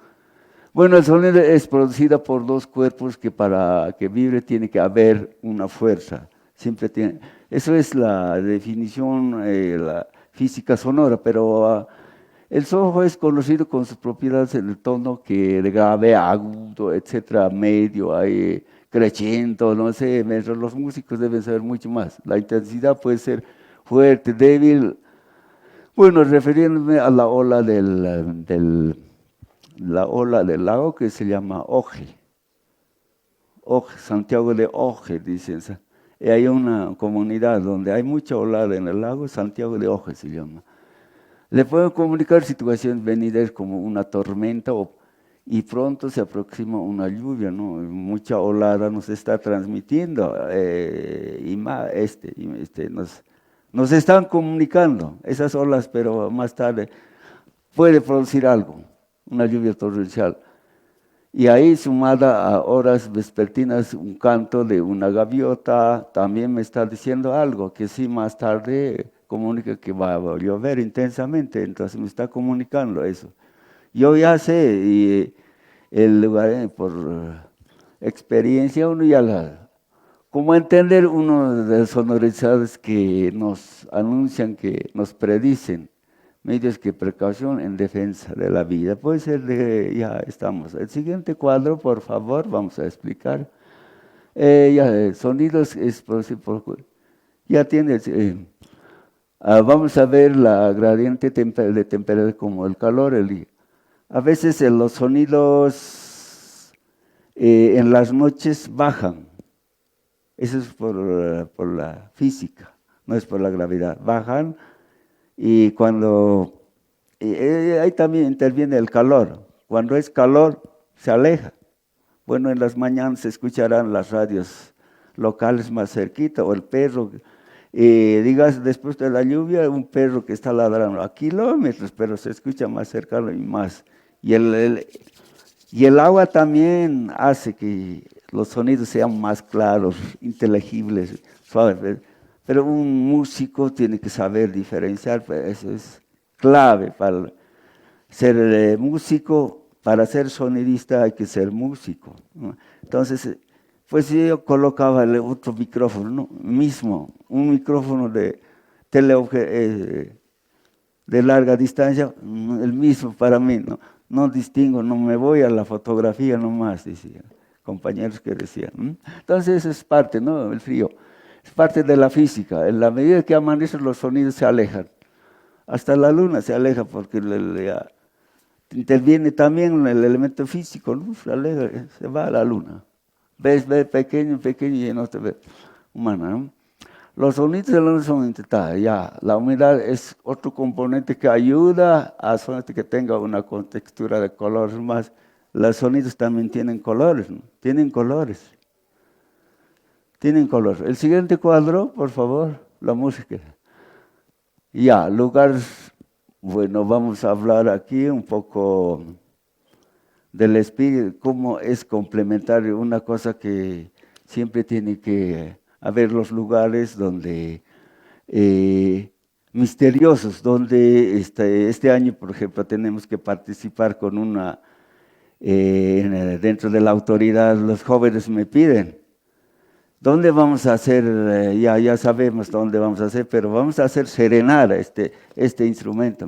Bueno, el sonido es producido por dos cuerpos que para que vibre tiene que haber una fuerza. Siempre tiene. Eso es la definición, la física sonora, pero el sojo es conocido con sus propiedades en el tono que de grave, agudo, etcétera, medio, hay crescendo, no sé, los músicos deben saber mucho más. La intensidad puede ser fuerte, débil. Bueno, refiriéndome a la ola la ola del lago que se llama Oje, Santiago de Oje, dicen. Y hay una comunidad donde hay mucha olada en el lago, Santiago de Oje se llama. Le pueden comunicar situaciones venideras como una tormenta y pronto se aproxima una lluvia, ¿no? Mucha olada nos está transmitiendo nos están comunicando esas olas, pero más tarde puede producir algo, una lluvia torrencial. Y ahí sumada a horas vespertinas, un canto de una gaviota, también me está diciendo algo, que sí más tarde comunica que va a llover intensamente, entonces me está comunicando eso. Yo ya sé, y el lugar por experiencia, uno ya como entender uno de las sonoridades que nos anuncian, que nos predicen, medios que precaución en defensa de la vida. Puede ser ya estamos. El siguiente cuadro, por favor, vamos a explicar. Sonidos es ya tiene. Vamos a ver la gradiente de temperatura como el calor. A veces los sonidos en las noches bajan. Eso es por la física, no es por la gravedad. Bajan y cuando ahí también interviene el calor. Cuando es calor, se aleja. Bueno, en las mañanas se escucharán las radios locales más cerquita, o el perro, digas después de la lluvia, un perro que está ladrando a kilómetros, pero se escucha más cercano y más. Y el agua también hace que los sonidos sean más claros, inteligibles, suaves. Pero un músico tiene que saber diferenciar, pues eso es clave para ser músico. Para ser sonidista hay que ser músico, ¿no? Entonces, pues yo colocaba el otro micrófono, ¿no? Mismo, un micrófono de larga distancia, el mismo para mí, ¿no? No distingo, no me voy a la fotografía nomás, decían compañeros que decían. ¿No? Entonces, eso es parte, ¿no? El frío, es parte de la física. En la medida que amanece, los sonidos se alejan. Hasta la luna se aleja porque interviene también el elemento físico, ¿no? Se va a la luna. Ves pequeño y no te ve humana, ¿no? Los sonidos de la luna son ya. La humedad es otro componente que ayuda a que tenga una contextura de colores más. Los sonidos también tienen colores, ¿no? Tienen colores. El siguiente cuadro, por favor, la música. Ya, lugares. Bueno, vamos a hablar aquí un poco del espíritu, cómo es complementario, una cosa que siempre tiene que haber los lugares donde misteriosos, donde este año, por ejemplo, tenemos que participar con dentro de la autoridad, los jóvenes me piden, ¿dónde vamos a hacer? Ya sabemos dónde vamos a hacer, pero vamos a hacer serenar este instrumento.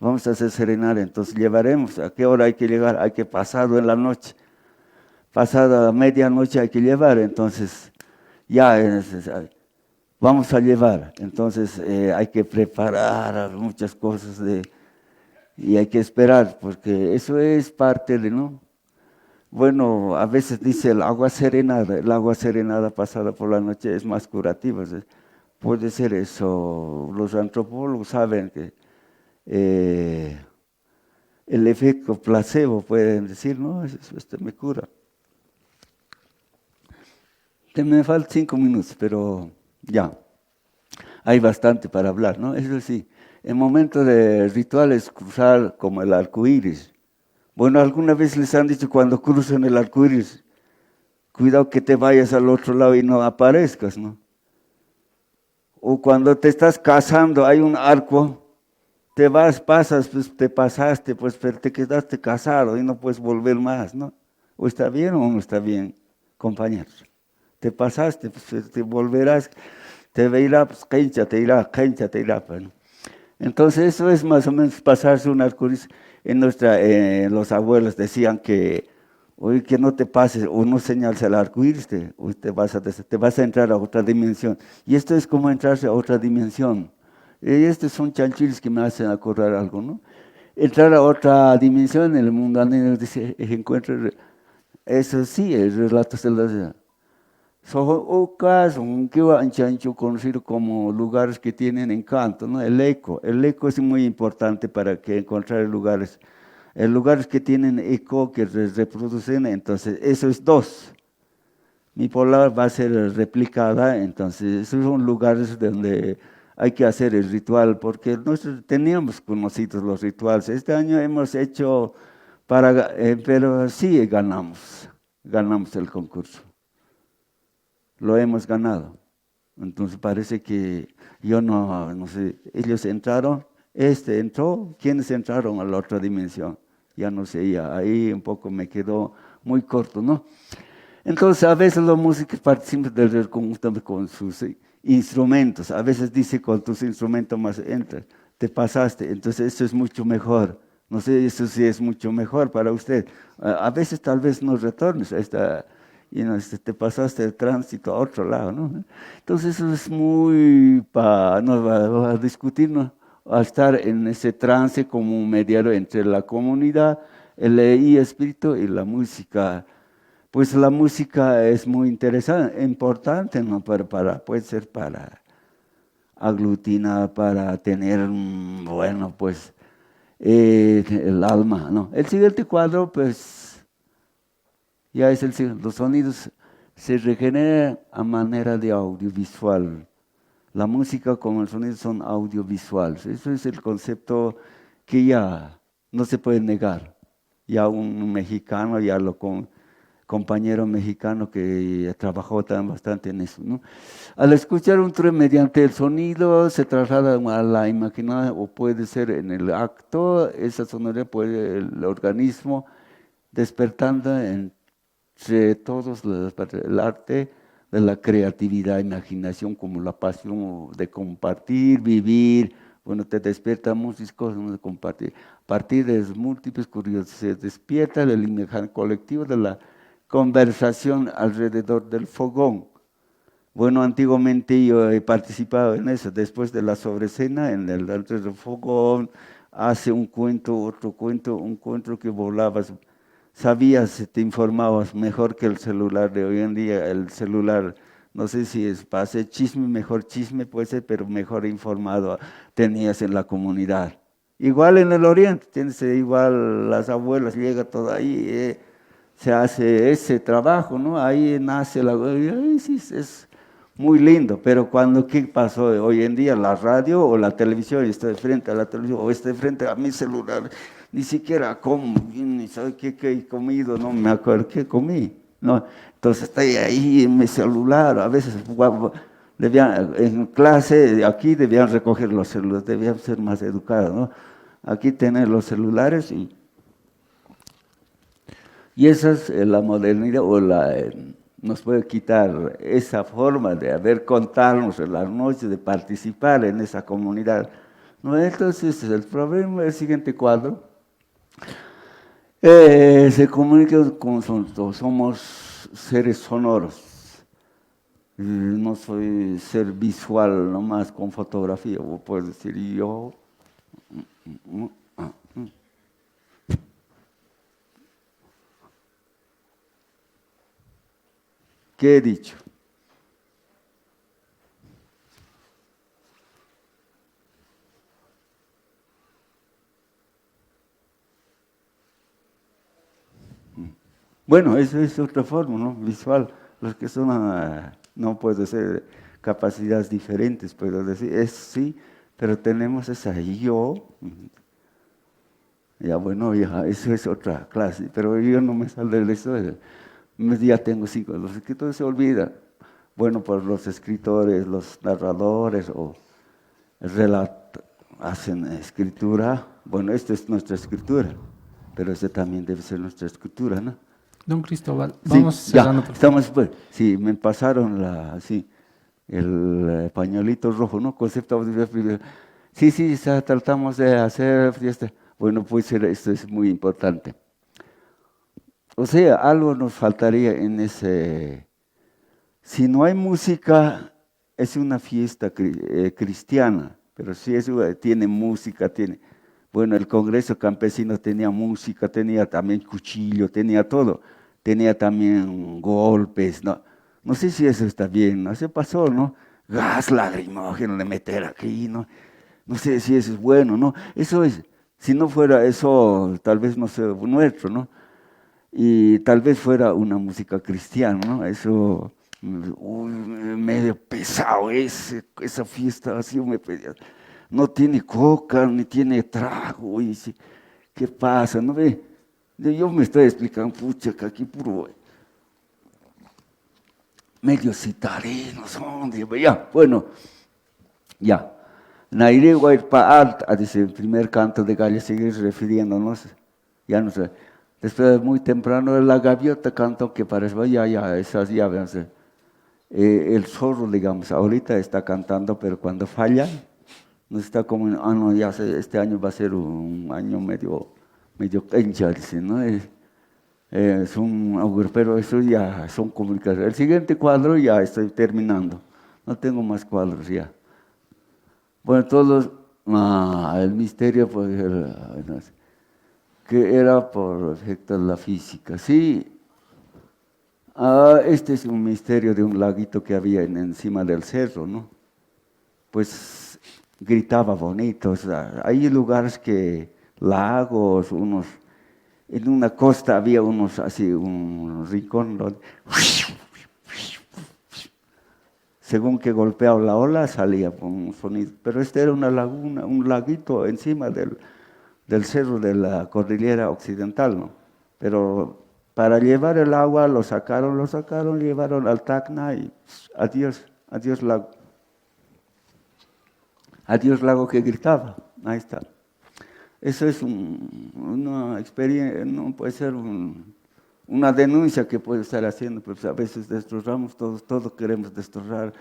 Vamos a hacer serenar, entonces llevaremos. ¿A qué hora hay que llegar? Hay que pasado en la noche. Pasada medianoche hay que llevar, entonces ya vamos a llevar. Entonces hay que preparar muchas cosas y hay que esperar, porque eso es parte de, ¿no? Bueno, a veces dice el agua serenada pasada por la noche es más curativa. Puede ser eso. Los antropólogos saben que el efecto placebo, pueden decir, no, esto me cura. Me faltan 5 minutos, pero ya, hay bastante para hablar, ¿no? Eso sí, en momentos de rituales cruzar como el arco iris. Bueno, alguna vez les han dicho cuando cruzan el arco iris, cuidado que te vayas al otro lado y no aparezcas, ¿no? O cuando te estás casando, hay un arco, pasas, pues te pasaste, pues pero te quedaste casado y no puedes volver más, ¿no? O está bien o no está bien, compañeros. Te pasaste, pues te volverás, te verá, pues cancha te irá, pues, ¿no? Entonces eso es más o menos pasarse un arco iris. Los abuelos decían que, oye, que no te pases o no señales el arco iris, te vas a entrar a otra dimensión. Y esto es como entrarse a otra dimensión. Y estos son chanchiles que me hacen acordar algo, ¿no? Entrar a otra dimensión en el mundo andino, dice, eso sí, el relato se lo dice. Son conocido como lugares que tienen encanto, ¿no? El eco es muy importante para que encontrar lugares que tienen eco, que reproducen, entonces eso es 2. Mi polar va a ser replicada, entonces esos son lugares donde hay que hacer el ritual, porque nosotros teníamos conocidos los rituales. Este año hemos hecho pero sí ganamos el concurso. Lo hemos ganado. Entonces parece que yo no sé, ellos entraron, entró, ¿quiénes entraron a la otra dimensión? ya no sé, ya ahí un poco me quedó muy corto, ¿no? Entonces, a veces los músicos participan del conjunto con sus instrumentos, a veces dice con tus instrumentos más entra, te pasaste, entonces eso es mucho mejor. No sé, eso sí es mucho mejor para usted. A veces tal vez no retornes a esta, te pasaste el tránsito a otro lado, ¿no? Entonces eso es muy para no, a discutir, ¿no? A estar en ese trance como un mediador entre la comunidad, el espíritu y la música. Pues la música es muy interesante, importante, ¿no? Puede ser para aglutinar, para tener, bueno, pues el alma, ¿no? El siguiente cuadro, pues, ya es el siguiente. Los sonidos se regeneran a manera de audiovisual. La música como el sonido son audiovisuales. Eso es el concepto que ya no se puede negar. Ya un mexicano, ya lo compañero mexicano que trabajó también bastante en eso, ¿no? Al escuchar un tren mediante el sonido se traslada a la imaginación o puede ser en el acto, esa sonoridad puede el organismo despertando entre todos el arte de la creatividad, imaginación como la pasión de compartir, vivir, bueno, te despierta muchas cosas de compartir. A partir de múltiples curiosidades, se despierta el imaginación colectivo de la conversación alrededor del fogón. Bueno, antiguamente yo he participado en eso, después de la sobrecena, en el alrededor del fogón, hace un cuento, otro cuento, un cuento que volabas, sabías, te informabas mejor que el celular de hoy en día. El celular, no sé si es pase chisme, mejor chisme puede ser, pero mejor informado tenías en la comunidad. Igual en el oriente, tienes igual las abuelas, llega todo ahí, se hace ese trabajo, ¿no? Ahí nace sí, es muy lindo, pero ¿qué pasó hoy en día? La radio o la televisión, estoy frente a la televisión o estoy frente a mi celular, ni siquiera como, ni sabe qué he comido, no me acuerdo qué comí, ¿no? Entonces estoy ahí en mi celular, a veces en clase, aquí debían recoger los celulares, debían ser más educados, ¿no? Aquí tener los celulares y esa es la modernidad nos puede quitar esa forma de contarnos en las noches, de participar en esa comunidad. ¿No? Entonces, el problema del siguiente cuadro se comunica con nosotros, somos seres sonoros. No soy ser visual nomás con fotografía, o puedo decir yo. ¿Qué he dicho? Bueno, eso es otra forma, ¿no? Visual. Los que son, no puede ser capacidades diferentes, puedo decir, es sí, pero tenemos esa yo. Ya bueno, ya, eso es otra clase, pero yo no me salgo de eso. Ya tengo 5, los escritores se olvidan. Bueno, por los escritores, los narradores o hacen escritura. Bueno, esta es nuestra escritura, pero esta también debe ser nuestra escritura, ¿no? Don Cristóbal, vamos Sí, cerrando. ya, estamos, pues, sí, me pasaron el pañuelito rojo, ¿no? Concepto audiovisual. Sí, tratamos de hacer fiesta. Bueno, pues esto es muy importante. O sea, algo nos faltaría en ese. Si no hay música, es una fiesta cristiana, pero si tiene música, tiene. Bueno, el Congreso Campesino tenía música, tenía también cuchillo, tenía todo. Tenía también golpes, ¿no? No sé si eso está bien, ¿no? Se pasó, ¿no? Gas lacrimógeno de meter aquí, ¿no? No sé si eso es bueno, ¿no? Eso es, si no fuera eso, tal vez no sea nuestro, ¿no? Y tal vez fuera una música cristiana, ¿no? Eso, medio pesado esa fiesta, así me pedía. No tiene coca, ni tiene trago, y ¿qué pasa? ¿No ve? Yo me estoy explicando, pucha, que aquí puro medio citarinos, hombre, ya, bueno, ya. Naire Guaypa Alt, dice el primer canto de Gallo, sigue refiriéndonos Ya no sé. Después, muy temprano, la gaviota cantó que parece, ya, esas ya, véanse. El zorro, digamos, ahorita está cantando, pero cuando falla, no está como, no, ya sé, este año va a ser un año medio cancha, dice, ¿no? Es un augurio, pero eso ya son comunicaciones. El siguiente cuadro ya estoy terminando, no tengo más cuadros ya. Bueno, todos, el misterio, pues, no sé, que era por efecto de la física, sí. Este es un misterio de un laguito que había encima del cerro, ¿no? Pues gritaba bonito, o sea, hay lugares que, lagos, en una costa había unos así, un rincón donde, según que golpeaba la ola salía con un sonido, pero este era una laguna, un laguito encima del cerro de la cordillera occidental, ¿no? Pero para llevar el agua lo sacaron, llevaron al Tacna y adiós lago. Adiós lago que gritaba, ahí está. Eso es una experiencia, no puede ser una denuncia que puede estar haciendo, pues a veces destrozamos todo queremos destrozar.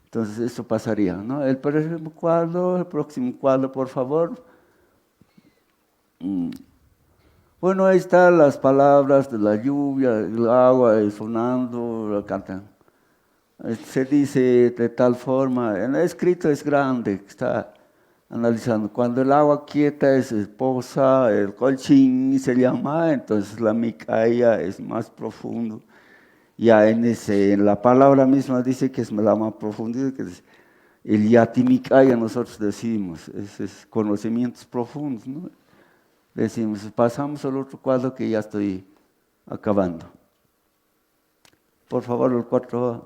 Entonces eso pasaría, ¿no? El próximo cuadro, por favor. Bueno, ahí están las palabras de la lluvia, el agua sonando, la cantan. Se dice de tal forma, en el escrito es grande, está analizando. Cuando el agua quieta es esposa, el colchín se llama, entonces la micaya es más profundo. Ya en la palabra misma dice que es la más profunda, que es el yatimicaya nosotros decimos, es conocimientos profundos, ¿no? Decimos, pasamos al otro cuadro que ya estoy acabando. Por favor, el cuadro,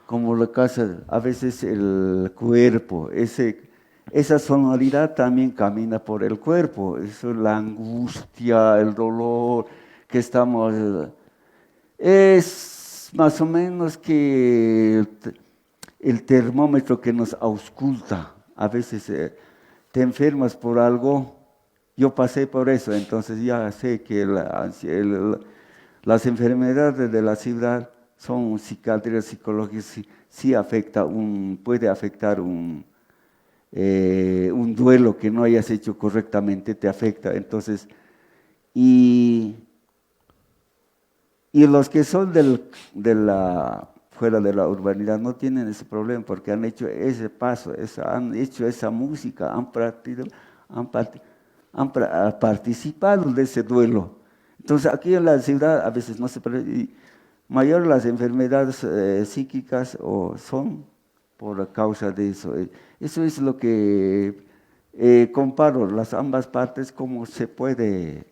como la casa, a veces el cuerpo, esa sonoridad también camina por el cuerpo, eso es la angustia, el dolor que estamos, es más o menos que el termómetro que nos ausculta, a veces te enfermas por algo, yo pasé por eso, entonces ya sé que las enfermedades de la ciudad son cicatrices psicológicas, sí puede afectar un duelo que no hayas hecho correctamente, te afecta. Entonces, y los que son fuera de la urbanidad no tienen ese problema porque han hecho ese paso, han hecho esa música, han participado de ese duelo. Entonces aquí en la ciudad a veces no se puede, mayor las enfermedades psíquicas son por causa de eso. Eso es lo que comparo las ambas partes, cómo se puede,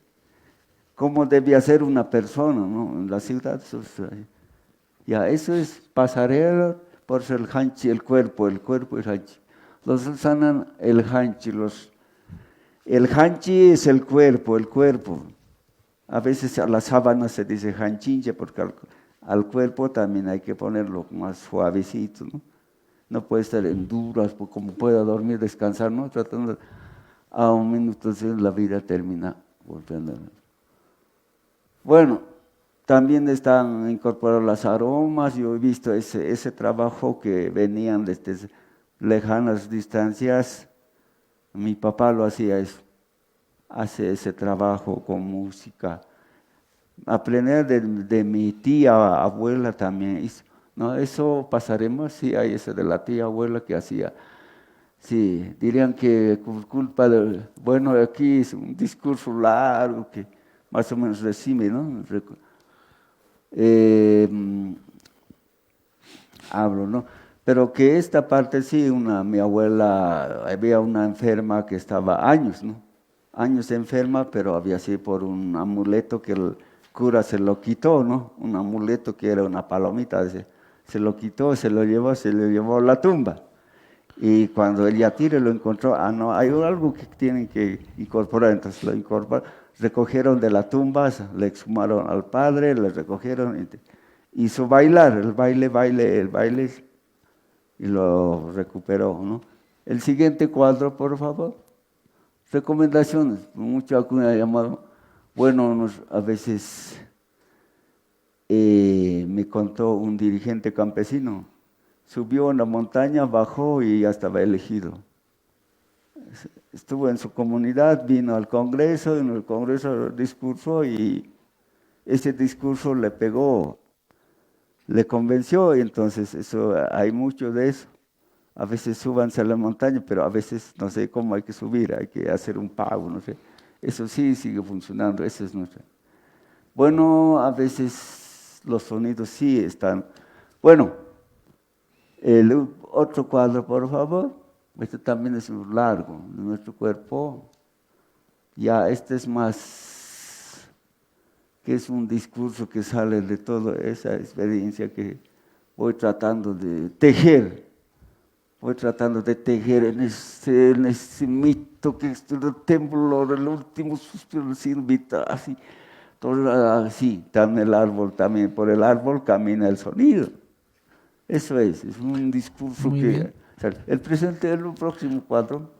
cómo debía ser una persona, ¿no? En la ciudad, eso es pasarela por ser el hanchi, el cuerpo es hanchi. Los sanan el hanchi, el hanchi es el cuerpo. A veces a la sábana se dice hanchinche porque al cuerpo también hay que ponerlo más suavecito, ¿no? No puede estar en duras, como pueda dormir, descansar, ¿no? Tratando a un minuto, entonces la vida termina volviendo. Bueno, también están incorporados los aromas. Yo he visto ese trabajo que venían desde lejanas distancias. Mi papá lo hacía eso. Hace ese trabajo con música. Aprender de mi tía abuela también hizo. ¿No? Eso pasaremos, sí, hay ese de la tía abuela que hacía. Sí, dirían que por culpa de, bueno, aquí es un discurso largo que más o menos resume, ¿no? Hablo, ¿no? Pero que esta parte sí, mi abuela, había una enferma que estaba años, ¿no? Años enferma, pero había sido por un amuleto que el cura se lo quitó, ¿no? Un amuleto que era una palomita, se lo quitó, se lo llevó a la tumba. Y cuando el yatire lo encontró, no, hay algo que tienen que incorporar, entonces lo incorporaron, recogieron de la tumba, le exhumaron al padre, le recogieron, hizo bailar, el baile, y lo recuperó, ¿no? El siguiente cuadro, por favor. recomendaciones, mucho Acuña ha llamado, bueno, a veces me contó un dirigente campesino, subió a la montaña, bajó y ya estaba elegido. Estuvo en su comunidad, vino al Congreso, en el Congreso discursó y ese discurso le pegó, le convenció, y entonces eso, hay mucho de eso. A veces súbanse a la montaña, pero a veces no sé cómo hay que subir, hay que hacer un pago, no sé. Eso sí sigue funcionando, eso es nuestro. Bueno, a veces los sonidos sí están. Bueno, el otro cuadro, por favor. Este también es largo, de nuestro cuerpo. Ya este es más, que es un discurso que sale de toda esa experiencia que voy tratando de tejer. Voy tratando de tejer en ese mito que es el templo del último suspiro, silbita, así. Todo así, también el árbol, también por el árbol camina el sonido. Eso es un discurso Muy que... bien. El presente del próximo cuadro.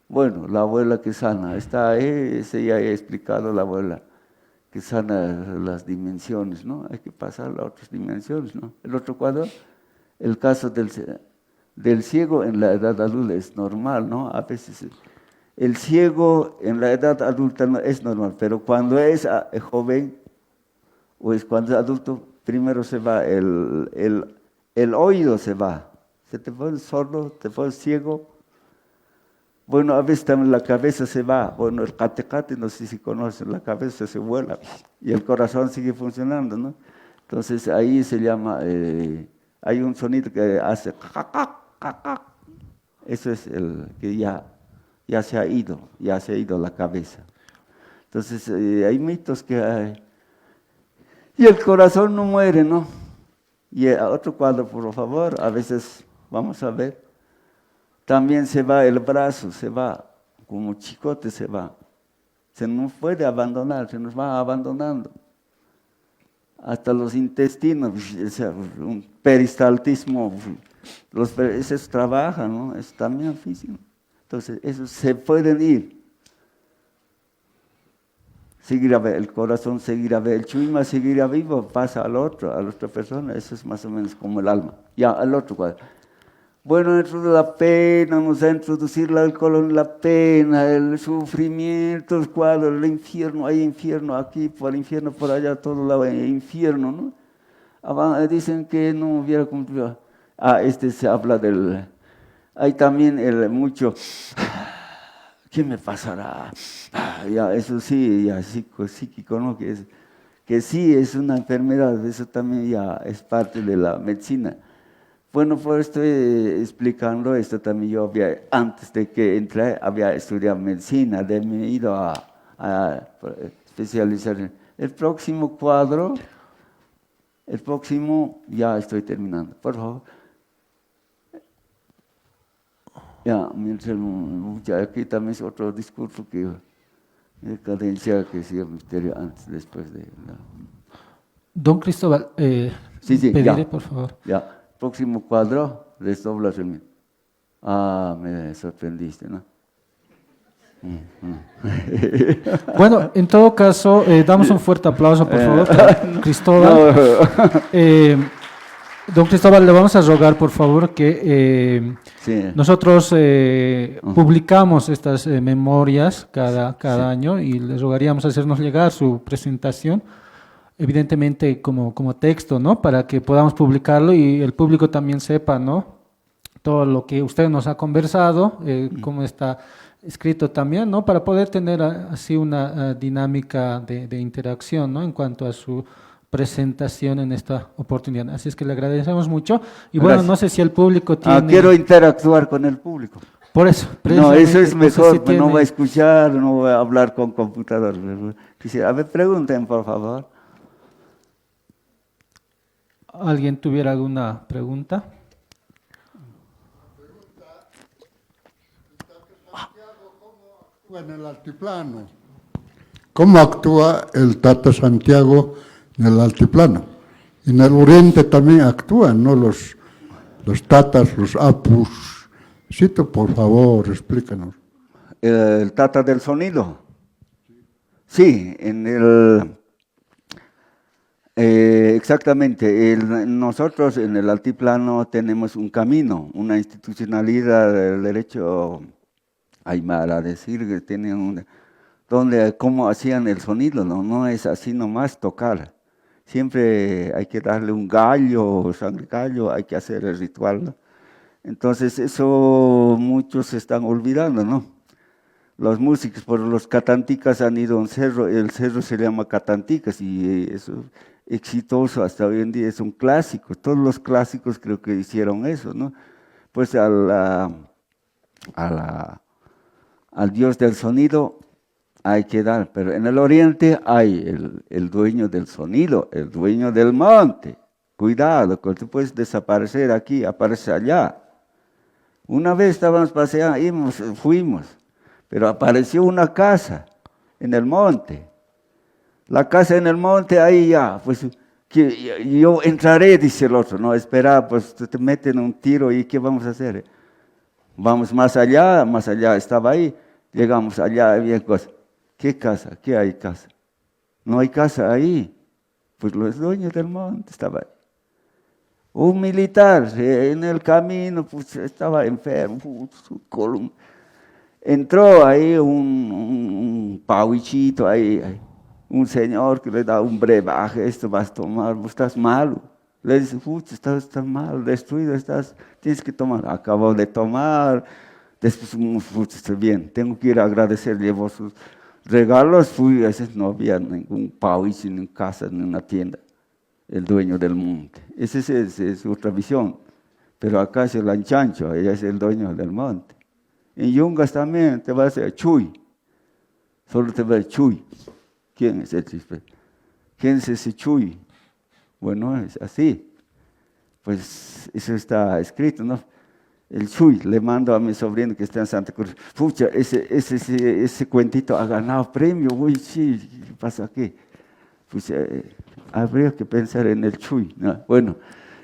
Bueno, la abuela que sana, está ahí, ese ya he explicado, la abuela que sana las dimensiones, ¿no? Hay que pasar a otras dimensiones, ¿no? El otro cuadro, el caso del ciego en la edad adulta es normal, ¿no? A veces el ciego en la edad adulta no es normal, pero cuando es joven o es cuando es adulto, primero se va el oído se va, se te pone sordo, te pone ciego. Bueno, a veces también la cabeza se va. Bueno, el catecate, no sé si conocen, la cabeza se vuela y el corazón sigue funcionando, ¿no? Entonces ahí se llama, hay un sonido que hace eso es el que ya se ha ido la cabeza. Entonces hay mitos que hay. Y el corazón no muere, ¿no? Y otro cuadro, por favor, a veces, vamos a ver, también se va el brazo, se va, como chicote se va. Se nos puede abandonar, se nos va abandonando. Hasta los intestinos, un peristaltismo, esos trabajan, ¿no? Es también físico. Entonces, esos se pueden ir. Seguirá el corazón, seguirá el chuima, seguirá vivo, pasa a la otra persona, eso es más o menos como el alma. Ya, al otro cuadro. Bueno, dentro de la pena, nos va a introducir el alcohol en la pena, el sufrimiento, el cuadro, el infierno, hay infierno aquí, por el infierno, por allá, todo lado hay infierno, ¿no? Dicen que no hubiera cumplido. Se habla del... Hay también mucho... ¿Qué me pasará? Ya, eso sí, ya psíquico, ¿no? Que sí es una enfermedad, eso también ya es parte de la medicina. Bueno, por estoy explicando esto también. Yo antes de que entré, había estudiado medicina, me he ido a especializar. El próximo cuadro, ya estoy terminando, por favor. Ya, aquí también es otro discurso que de cadencia que sigue misterio antes, después de... Don Cristóbal, Sí, pediré, ya, por favor. Ya, próximo cuadro, desdoblas el mío. Me sorprendiste, ¿no? Bueno, en todo caso, damos un fuerte aplauso, por favor, para Cristóbal. Don Cristóbal, le vamos a rogar, por favor, que Sí. nosotros publicamos estas memorias cada año y le rogaríamos hacernos llegar su presentación, evidentemente como texto, ¿no? Para que podamos publicarlo y el público también sepa, ¿no? Todo lo que usted nos ha conversado, cómo está escrito también, ¿no? Para poder tener así una dinámica de interacción, ¿no? En cuanto a su presentación en esta oportunidad. Así es que le agradecemos mucho. Y bueno, Gracias. no sé si el público tiene... Quiero interactuar con el público. Por eso. No, eso es precisamente, mejor, no sé si no voy a tiene- escuchar, no voy a hablar con computador. Quisiera, a ver, pregunten, por favor. ¿Alguien tuviera alguna pregunta? En el altiplano. ¿Cómo actúa el Tata Santiago en el altiplano? En el oriente también actúan, ¿no? Los tatas, los apus, Cito, por favor, explícanos. El Tata del Sonido. Sí, exactamente. Nosotros en el altiplano tenemos un camino, una institucionalidad del derecho aymara, decir que tienen cómo hacían el sonido, ¿no? No es así nomás tocar. Siempre hay que darle un gallo, sangre gallo, hay que hacer el ritual, ¿no? Entonces eso muchos se están olvidando, ¿no? Los músicos, por los catanticas han ido a un cerro, el cerro se llama Catanticas y eso es exitoso hasta hoy en día, es un clásico, todos los clásicos creo que hicieron eso, ¿no? Pues al dios del sonido hay que dar, pero en el oriente hay el dueño del sonido, el dueño del monte, cuidado, que tú puedes desaparecer aquí, aparece allá. Una vez estábamos paseando, fuimos, pero apareció una casa en el monte. La casa en el monte, ahí ya, pues yo entraré, dice el otro. No, espera, pues te meten un tiro y ¿qué vamos a hacer? Vamos más allá, estaba ahí. Llegamos allá, había cosas. ¿Qué casa? ¿Qué hay casa? No hay casa ahí. Pues los dueños del monte estaba ahí. Un militar en el camino, pues estaba enfermo, su columna. Entró ahí un pauichito, ahí, un señor que le da un brebaje, esto vas a tomar, vos estás malo. Le dice, estás mal, destruido estás, tienes que tomar. Acabó de tomar, después, estoy bien, tengo que ir a agradecer, llevó sus regalos, fui, a veces no había ningún pauichi, ni en casa, ni en una tienda, el dueño del monte. Esa es otra visión, pero acá es el anchancho, ella es el dueño del monte. En Yungas también te va a decir Chuy. Solo te va a decir Chuy. ¿Quién es el chispe? ¿Quién es ese Chuy? Bueno, es así. Pues eso está escrito, ¿no? El Chuy, le mando a mi sobrino que está en Santa Cruz. Pucha, ese cuentito ha ganado premio. Uy, sí, ¿qué pasa aquí? Pues habría que pensar en el Chuy, ¿no? Bueno,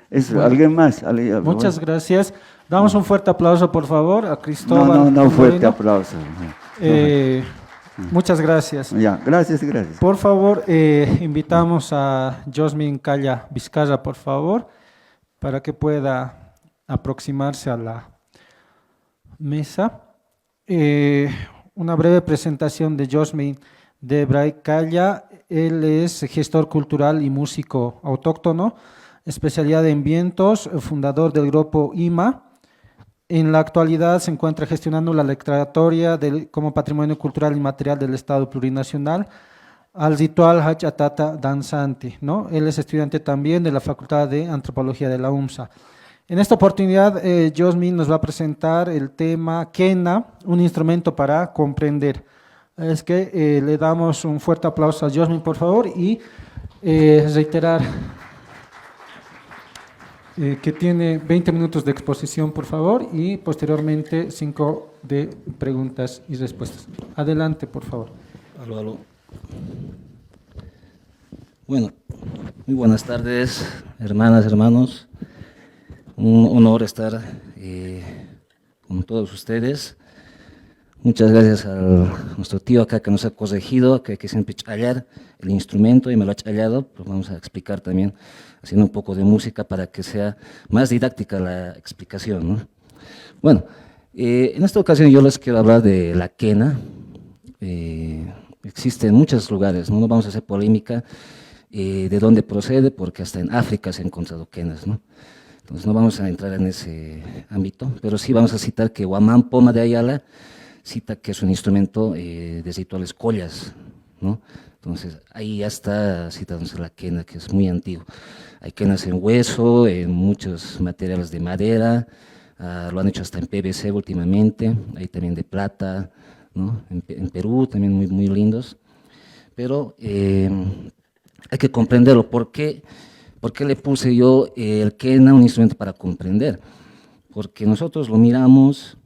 eso, Bueno, ¿alguien más? Muchas gracias. Damos un fuerte aplauso, por favor, a Cristóbal. No, fuerte Moreno. aplauso. Muchas gracias. Ya, gracias. Por favor, invitamos a Josmin Calla Vizcarra, por favor, para que pueda aproximarse a la mesa. Una breve presentación de Josmin de Bray Calla. Él es gestor cultural y músico autóctono, especialidad en vientos, fundador del grupo IMA. En la actualidad se encuentra gestionando la declaratoria como Patrimonio Cultural Inmaterial del Estado Plurinacional al ritual Hach Atata danzante, ¿no? Él es estudiante también de la Facultad de Antropología de la UMSA. En esta oportunidad, Josmin nos va a presentar el tema Quena, un instrumento para comprender. Es que le damos un fuerte aplauso a Josmin, por favor, y reiterar que tiene 20 minutos de exposición, por favor, y posteriormente 5 de preguntas y respuestas. Adelante, por favor. Aló. Bueno, muy buenas tardes, hermanas, hermanos. Un honor estar con todos ustedes. Muchas gracias a nuestro tío acá que nos ha corregido, que hay que siempre challar el instrumento y me lo ha challado. Pues vamos a explicar también, haciendo un poco de música para que sea más didáctica la explicación, ¿no? Bueno, en esta ocasión yo les quiero hablar de la quena. Existe en muchos lugares, no vamos a hacer polémica de dónde procede, porque hasta en África se han encontrado quenas, ¿no? Entonces no vamos a entrar en ese ámbito, pero sí vamos a citar que Huamán Poma de Ayala cita que es un instrumento de rituales collas, ¿no? Entonces ahí ya está citándose la quena, que es muy antiguo. Hay quenas en hueso, en muchos materiales de madera, lo han hecho hasta en PVC últimamente, hay también de plata, ¿no? En Perú también muy lindos, pero hay que comprenderlo. ¿Por qué le puse yo el quena, un instrumento para comprender? Porque nosotros lo miramos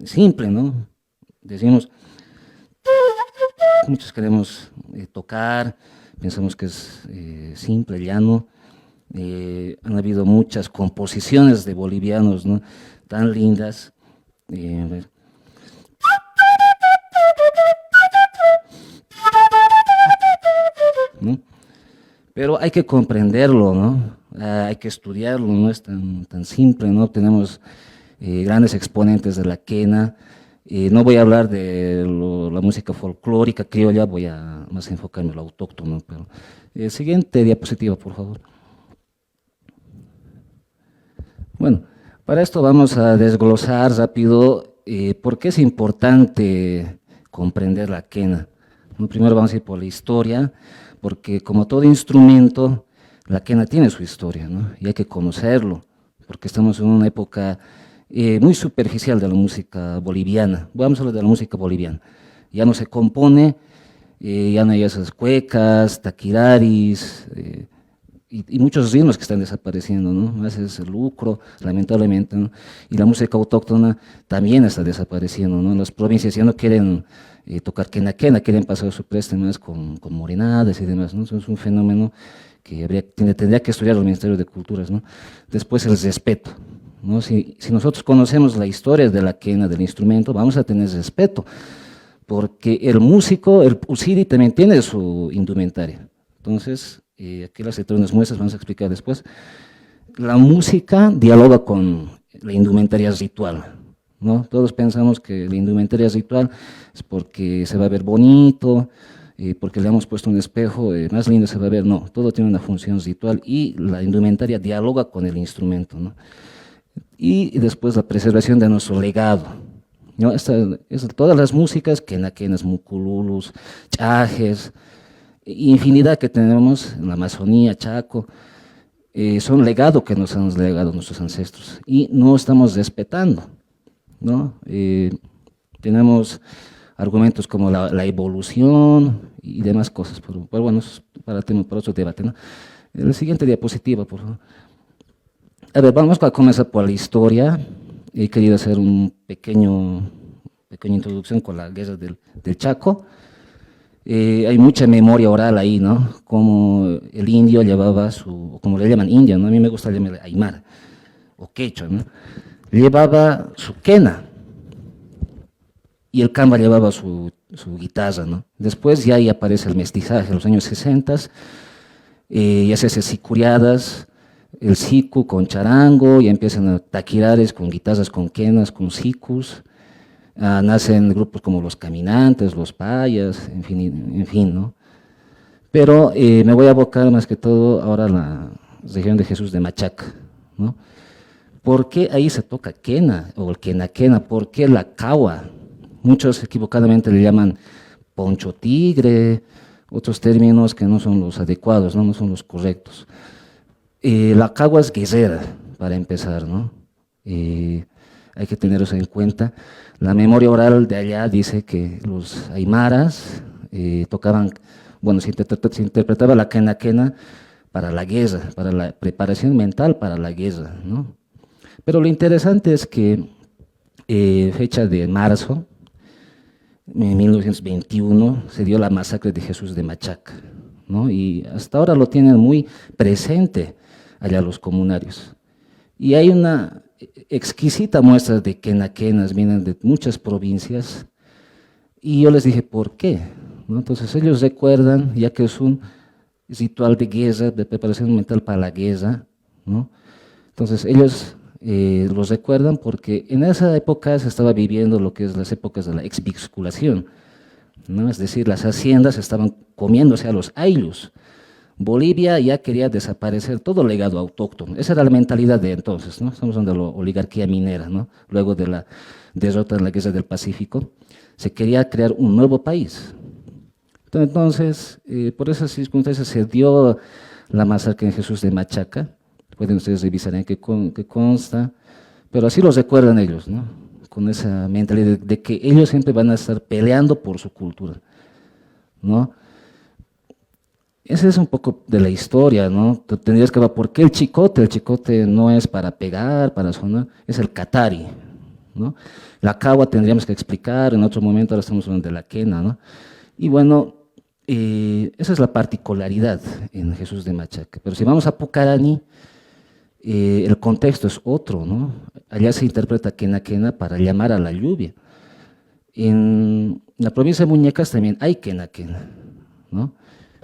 simple, ¿no? Decimos, muchos queremos tocar, pensamos que es simple, llano. Han habido muchas composiciones de bolivianos, ¿no? tan lindas. A ver. ¿No? Pero hay que comprenderlo, ¿no? Hay que estudiarlo, no es tan simple, ¿no? Tenemos grandes exponentes de la quena. No voy a hablar de la música folclórica criolla, voy a más enfocarme en lo autóctono. Pero, siguiente diapositiva, por favor. Bueno, para esto vamos a desglosar rápido por qué es importante comprender la quena. ¿No? Primero vamos a ir por la historia, porque como todo instrumento, la quena tiene su historia, ¿no? Y hay que conocerlo, porque estamos en una época muy superficial de la música boliviana. Vamos a hablar de la música boliviana. Ya no se compone, ya no hay esas cuecas, taquiraris, y muchos ritmos que están desapareciendo, ¿no? Más es el lucro, lamentablemente, ¿no? Y la música autóctona también está desapareciendo, ¿no? Las provincias ya no quieren tocar quena, quieren pasar su preste más con morenadas y demás, ¿no? Eso es un fenómeno que tendría que estudiar el Ministerio de Culturas, ¿no? Después el respeto, ¿no? Si nosotros conocemos la historia de la quena, del instrumento, vamos a tener respeto, porque el músico, el usiri también tiene su indumentaria. Entonces, aquí las unas muestras vamos a explicar después. La música dialoga con la indumentaria ritual, ¿no? Todos pensamos que la indumentaria ritual es porque se va a ver bonito, porque le hemos puesto un espejo, más lindo se va a ver. No, todo tiene una función ritual y la indumentaria dialoga con el instrumento, ¿no? Y después la preservación de nuestro legado, ¿no? Todas las músicas, quenaquenas, mucululus, chajes, infinidad que tenemos en la Amazonía, Chaco, son legado que nos han legado nuestros ancestros y no estamos respetando, ¿no? Tenemos argumentos como la evolución y demás cosas, pero bueno, eso es para otro debate, ¿no? La siguiente diapositiva, por favor. A ver, vamos a comenzar por la historia. He querido hacer una pequeña introducción con la guerra del Chaco. Hay mucha memoria oral ahí, ¿no? Como el indio llevaba como le llaman indio, ¿no? A mí me gusta llamarle aymar o quechua, ¿no? Llevaba su quena y el camba llevaba su guitarra, ¿no? Después ya ahí aparece el mestizaje, en los años 60, ya se hace sicuriadas, el sicu con charango, ya empiezan a taquirares con guitarras, con quenas, con sicus. Nacen grupos como los caminantes, los payas, en fin, ¿no? Pero me voy a abocar más que todo ahora a la región de Jesús de Machaca, ¿no? ¿Por qué ahí se toca quena o el quena? ¿Por qué la cahua? Muchos equivocadamente le llaman poncho tigre, otros términos que no son los adecuados, no son los correctos. La cahua es guerrera, para empezar, ¿no? Hay que tener eso en cuenta. La memoria oral de allá dice que los aymaras tocaban, bueno, se interpretaba la quena para la guerra, para la preparación mental para la guerra, ¿no? Pero lo interesante es que fecha de marzo, en 1921, se dio la masacre de Jesús de Machaca, ¿no? Y hasta ahora lo tienen muy presente allá los comunarios. Y hay una exquisita muestra de quenaquenas, vienen de muchas provincias, y yo les dije, ¿por qué? ¿No? Entonces ellos recuerdan, ya que es un ritual de guerra, de preparación mental para la guerra, ¿no? Entonces ellos los recuerdan porque en esa época se estaba viviendo lo que es las épocas de la exvisculación, ¿no? Es decir, las haciendas estaban comiéndose a los ayllus. Bolivia ya quería desaparecer todo legado autóctono. Esa era la mentalidad de entonces, ¿no? Estamos hablando de la oligarquía minera, ¿no? Luego de la derrota en la guerra del Pacífico, se quería crear un nuevo país. Entonces, por esas circunstancias se dio la masacre en Jesús de Machaca. Pueden ustedes revisar en qué consta, pero así los recuerdan ellos, ¿no? Con esa mentalidad de que ellos siempre van a estar peleando por su cultura, ¿no? Ese es un poco de la historia, ¿no? Tú tendrías que ver por qué el chicote. El chicote no es para pegar, para sonar, es el catari, ¿no? La cahua tendríamos que explicar en otro momento, ahora estamos hablando de la quena, ¿no? Y bueno, esa es la particularidad en Jesús de Machaca. Pero si vamos a Pucarani, el contexto es otro, ¿no? allá se interpreta quena quena para llamar a la lluvia. En la provincia de Muñecas también hay quena quena, ¿no?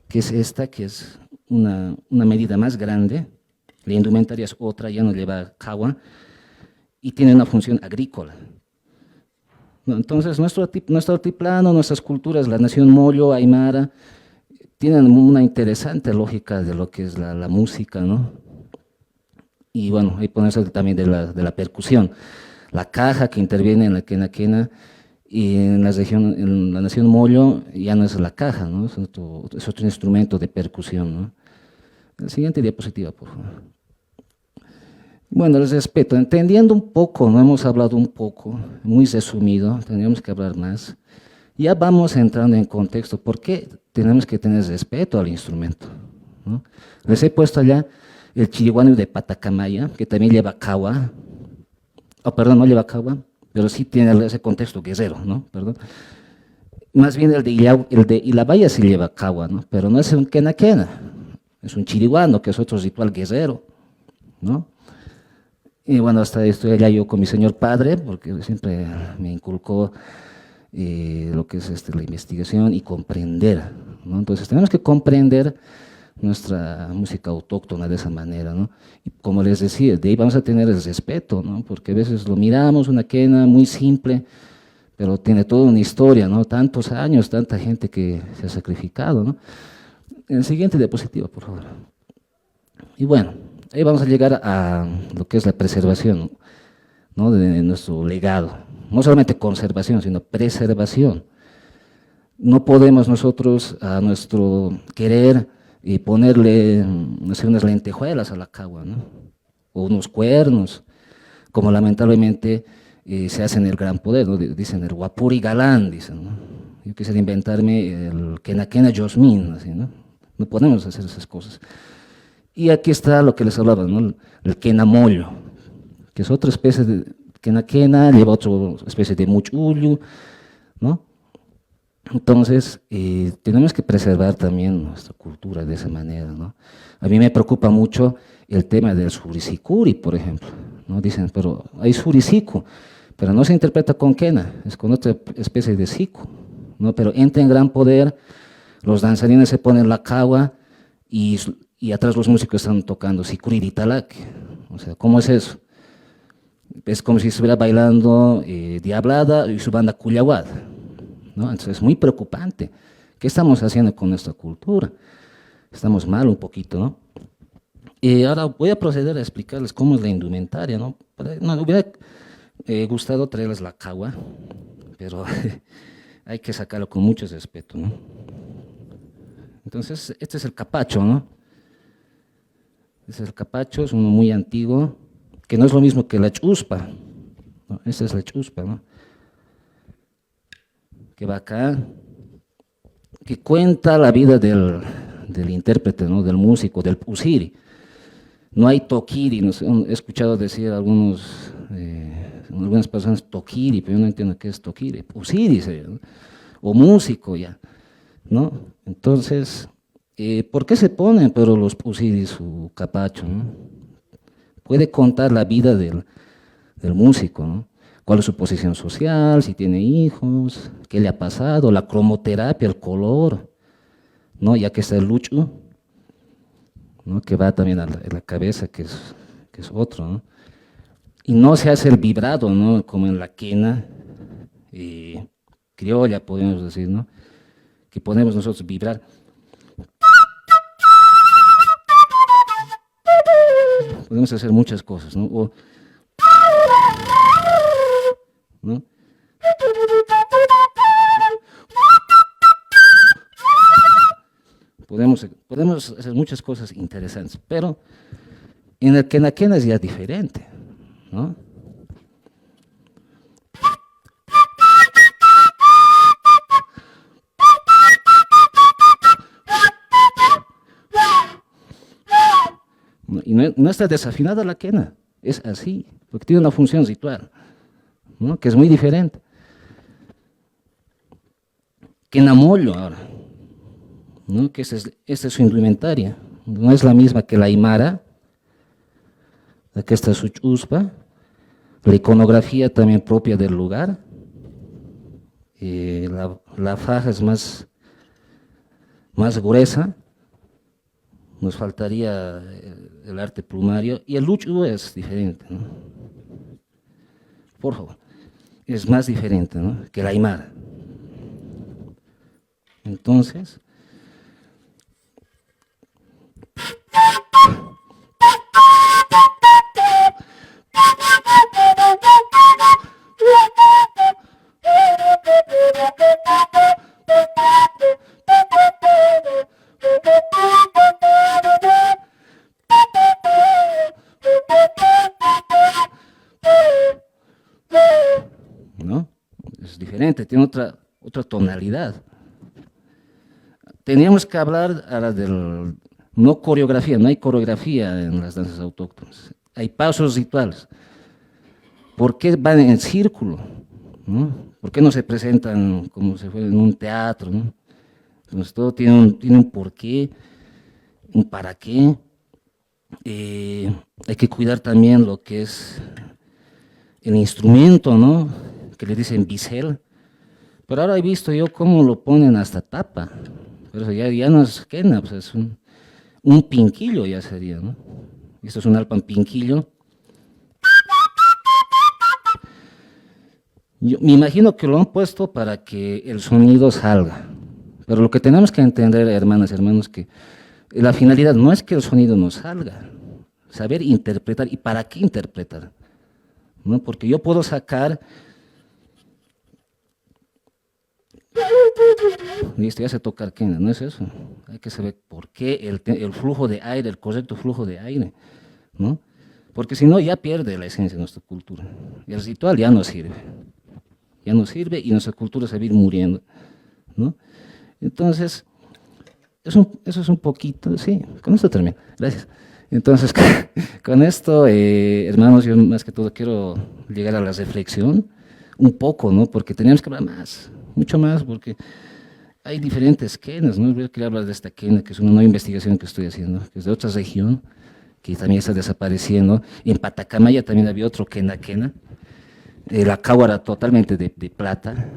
Que es esta, que es una medida más grande, la indumentaria es otra, ya no lleva cagua, y tiene una función agrícola. ¿No? Entonces, nuestro altiplano, nuestras culturas, la nación Moyo, Aymara, tienen una interesante lógica de lo que es la música, ¿no? Y bueno, ahí ponerse también de la percusión. La caja que interviene en la quena quena, y en la nación Moyo ya no es la caja, ¿no? Es otro instrumento de percusión, ¿no? La siguiente diapositiva, por favor. Bueno, el respeto, entendiendo un poco, no hemos hablado un poco, muy resumido, tendríamos que hablar más. Ya vamos entrando en contexto, ¿por qué tenemos que tener respeto al instrumento? ¿No? Les he puesto allá el chiriguano de Patacamaya, que también lleva cagua, perdón, no lleva cagua, pero sí tiene ese contexto guerrero, ¿no? Perdón. Más bien el de Ilabaya sí lleva cagua, ¿no? Pero no es un quena quena, es un chiriguano, que es otro ritual guerrero, ¿no? Y bueno, hasta estoy allá yo con mi señor padre, porque siempre me inculcó lo que es la investigación y comprender, ¿no? Entonces tenemos que comprender nuestra música autóctona de esa manera, ¿no? Y como les decía, de ahí vamos a tener el respeto, ¿no? Porque a veces lo miramos, una quena muy simple, pero tiene toda una historia, ¿no? Tantos años, tanta gente que se ha sacrificado, ¿no? En el siguiente diapositiva, por favor. Y bueno, ahí vamos a llegar a lo que es la preservación, ¿no? De nuestro legado. No solamente conservación, sino preservación. No podemos nosotros a nuestro querer ponerle, no sé, unas lentejuelas a la cagua, ¿no? O unos cuernos, como lamentablemente se hace en el Gran Poder, ¿no? Dicen el guapuri galán, dicen, ¿no? Yo quisiera inventarme el quena quena yosmin, así, ¿no? No podemos hacer esas cosas. Y aquí está lo que les hablaba, ¿no? El quenamollo, que es otra especie de quena quena, lleva otra especie de muchullu, ¿no? Entonces, tenemos que preservar también nuestra cultura de esa manera, ¿no? A mí me preocupa mucho el tema del suricicuri, por ejemplo, ¿no? Dicen, pero hay suricicu, pero no se interpreta con quena, es con otra especie de sicu, ¿no? Pero entra en Gran Poder, los danzarines se ponen la cagua y atrás los músicos están tocando sicuri ditalac. O sea, ¿cómo es eso? Es como si estuviera bailando Diablada y su banda Cuyahuad, ¿no? Entonces es muy preocupante. ¿Qué estamos haciendo con nuestra cultura? Estamos mal un poquito, ¿no? Ahora voy a proceder a explicarles cómo es la indumentaria, ¿no? No, me hubiera gustado traerles la cagua, pero hay que sacarlo con mucho respeto, ¿no? Entonces, este es el capacho, ¿no? Este es el capacho, es uno muy antiguo, que no es lo mismo que la chuspa, ¿no? Esta es la chuspa, ¿no? Que va acá, que cuenta la vida del intérprete, ¿no? Del músico, del pusiri. No hay tokiri, no sé, he escuchado decir algunas personas tokiri, pero yo no entiendo qué es tokiri, pusiri sería, ¿no? O músico ya, ¿no? Entonces, ¿por qué se ponen pero los pusiri su capacho, ¿no? Puede contar la vida del músico, ¿no? Cuál es su posición social, si tiene hijos, qué le ha pasado, la cromoterapia, el color, ¿no? Ya que está el lucho, ¿no? Que va también a la cabeza, que es otro, ¿no? Y no se hace el vibrado, ¿no? Como en la quena criolla, podemos decir, ¿no? Que podemos nosotros vibrar. Podemos hacer muchas cosas, ¿no? ¿No? Podemos hacer muchas cosas interesantes, pero en el quena quena es ya diferente, ¿no? Y no está desafinada la quena, es así, porque tiene una función ritual, ¿no? Que es muy diferente. Quenamollo ahora, ¿no? Que esta es su indumentaria, no es la misma que la aymara, aquí está su chuspa, La iconografía también propia del lugar. La faja es más gruesa. Nos faltaría el arte plumario. Y el lucho es diferente, ¿no? Por favor. Es más diferente, ¿no?, que el aymara. Entonces, ¿no? Es diferente, tiene otra tonalidad. Teníamos que hablar ahora del, no coreografía, no hay coreografía en las danzas autóctonas, hay pasos rituales. ¿Por qué van en círculo? ¿No? ¿Por qué no se presentan como si fuera en un teatro? ¿No? Entonces todo tiene un porqué, un para qué. Hay que cuidar también lo que es el instrumento, ¿no?, que le dicen bisel. Pero ahora he visto yo cómo lo ponen hasta tapa. Pero eso ya no es quena, pues es un pinquillo ya sería, ¿no? Esto es un alpan pinquillo. Yo me imagino que lo han puesto para que el sonido salga. Pero lo que tenemos que entender, hermanas y hermanos, que la finalidad no es que el sonido no salga, saber interpretar. ¿Y para qué interpretar? ¿No? Porque yo puedo sacar, listo, ya sé tocar quena, no es eso. Hay que saber por qué el flujo de aire, el correcto flujo de aire, ¿no? Porque si no, ya pierde la esencia de nuestra cultura. Y el ritual ya no sirve y nuestra cultura se va a ir muriendo, ¿no? Entonces, eso es un poquito, sí, con esto termino, gracias. Entonces, con esto, hermanos, yo más que todo quiero llegar a la reflexión, un poco, ¿no? Porque tenemos que hablar más, mucho más, porque hay diferentes quenas, ¿no? Yo quería hablar de esta quena, que es una nueva investigación que estoy haciendo, que es de otra región, que también está desapareciendo. En Patacamaya también había otro quena. La cagua era totalmente de plata,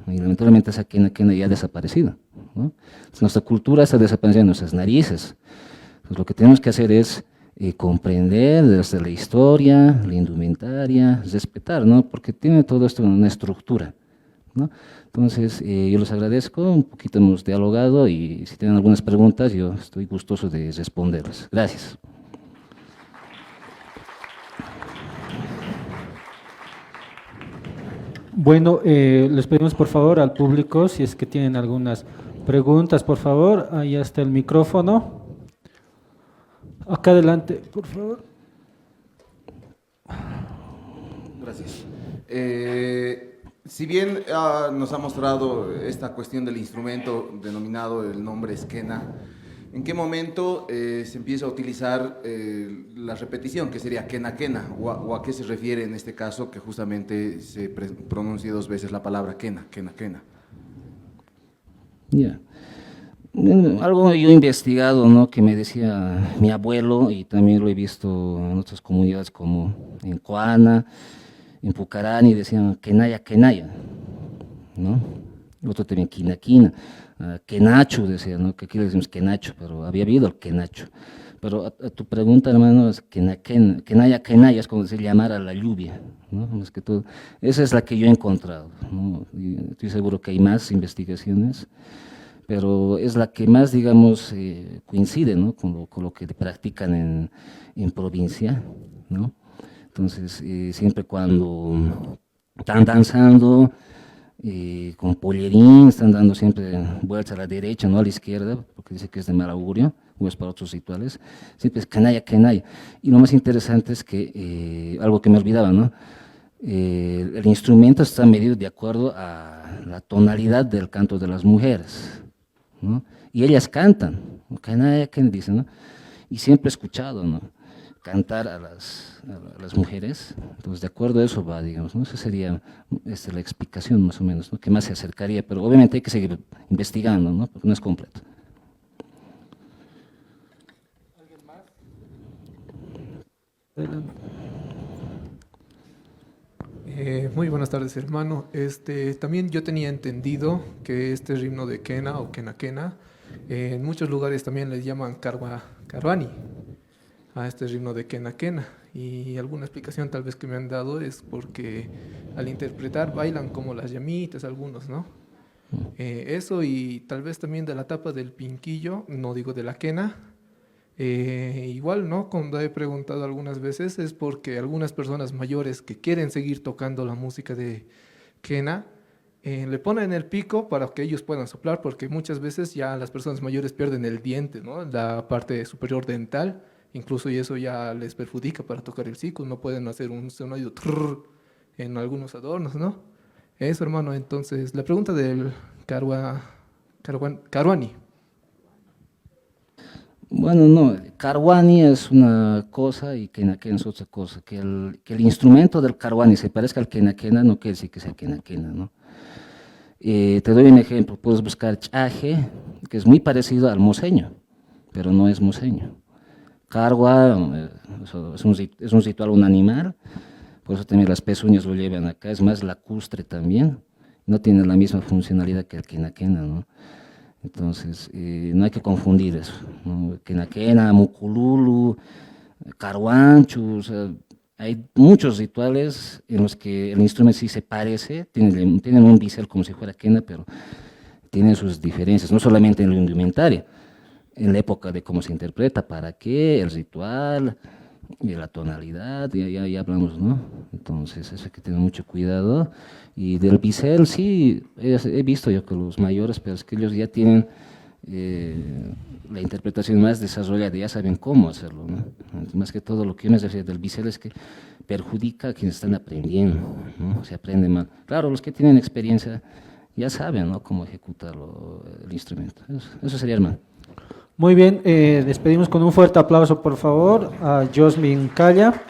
y lamentablemente esa quena ya ha desaparecido, ¿no? Nuestra cultura está desapareciendo, nuestras narices. Entonces, lo que tenemos que hacer es comprender desde la historia, la indumentaria, respetar, ¿no? Porque tiene todo esto una estructura, ¿no? Entonces, yo les agradezco, un poquito hemos dialogado y si tienen algunas preguntas, yo estoy gustoso de responderlas. Gracias. Bueno, les pedimos por favor al público, si es que tienen algunas preguntas, por favor, ahí está el micrófono. Acá adelante, por favor. Gracias. Si bien nos ha mostrado esta cuestión del instrumento denominado el nombre esquena, ¿en qué momento se empieza a utilizar la repetición, que sería quena quena, o a qué se refiere en este caso que justamente se pronuncia dos veces la palabra quena, quena, quena? Ya. Algo yo he investigado, ¿no?, que me decía mi abuelo, y también lo he visto en otras comunidades como en Coana, en Pucarani, decían kenaya, kenaya, ¿no? Otro también quina, quina, quenacho decía, ¿no?, que aquí le decimos quenacho, pero había habido el quenacho. Pero a tu pregunta, hermano, es kenaya, kenaya, es como decir llamar a la lluvia, ¿no? Más que todo. Esa es la que yo he encontrado, ¿no? Y estoy seguro que hay más investigaciones, pero es la que más, digamos, coincide, ¿no?, con lo que practican en provincia, ¿no? Entonces, siempre cuando están danzando con pollerín, están dando siempre vueltas a la derecha, no a la izquierda, porque dice que es de mal augurio, o es para otros rituales, siempre es canalla, canalla. Y lo más interesante es que, algo que me olvidaba, ¿no?, el instrumento está medido de acuerdo a la tonalidad del canto de las mujeres, ¿no? Y ellas cantan, canalla, canalla, dicen, ¿no? Y siempre he escuchado, ¿no?, cantar a las mujeres. Entonces, de acuerdo a eso va, digamos, ¿no? Esa sería la explicación más o menos, ¿no?, que más se acercaría, pero obviamente hay que seguir investigando, ¿no?, porque no es completo. ¿Alguien más? Adelante. Muy buenas tardes, hermano. También yo tenía entendido que este ritmo de quena o quena quena, en muchos lugares también les llaman carvani a este ritmo de quena quena. Y alguna explicación tal vez que me han dado es porque al interpretar bailan como las llamitas algunos, ¿no? Eso y tal vez también de la tapa del pinquillo, no digo de la quena. Igual, ¿no? Cuando he preguntado algunas veces es porque algunas personas mayores que quieren seguir tocando la música de quena, le ponen el pico para que ellos puedan soplar, porque muchas veces ya las personas mayores pierden el diente, ¿no? La parte superior dental, incluso y eso ya les perjudica para tocar el siku, no pueden hacer un sonido trrr en algunos adornos, ¿no? Eso, hermano, entonces, la pregunta del Caruani. Bueno, no, Caruani es una cosa y quena quena es otra cosa. Que el instrumento del Caruani se parezca al quena quena no quiere decir que sea quena quena, ¿no? Te doy un ejemplo, puedes buscar chaje, que es muy parecido al moseño, pero no es moseño. Cargua es un ritual, un animal, por eso también las pezuñas lo llevan acá, es más lacustre también, no tiene la misma funcionalidad que el quena quena, ¿no? Entonces, no hay que confundir eso, ¿no? Quena quena, mucululu, caruanchu, o sea, hay muchos rituales en los que el instrumento sí se parece, tienen un bisel como si fuera quena, pero tienen sus diferencias, no solamente en la indumentaria, en la época de cómo se interpreta, para qué, el ritual, y la tonalidad, ya hablamos, ¿no? Entonces, eso hay que tener mucho cuidado. Y del bisel, sí, he visto yo que los mayores, pero es que ellos ya tienen la interpretación más desarrollada, ya saben cómo hacerlo, ¿no? Más que todo lo que yo me refiero del bisel es que perjudica a quienes están aprendiendo, ¿no? Se aprende mal. Claro, los que tienen experiencia ya saben, ¿no?, cómo ejecutar el instrumento. Eso sería, hermano. Muy bien, despedimos con un fuerte aplauso, por favor, a Josmin Calla.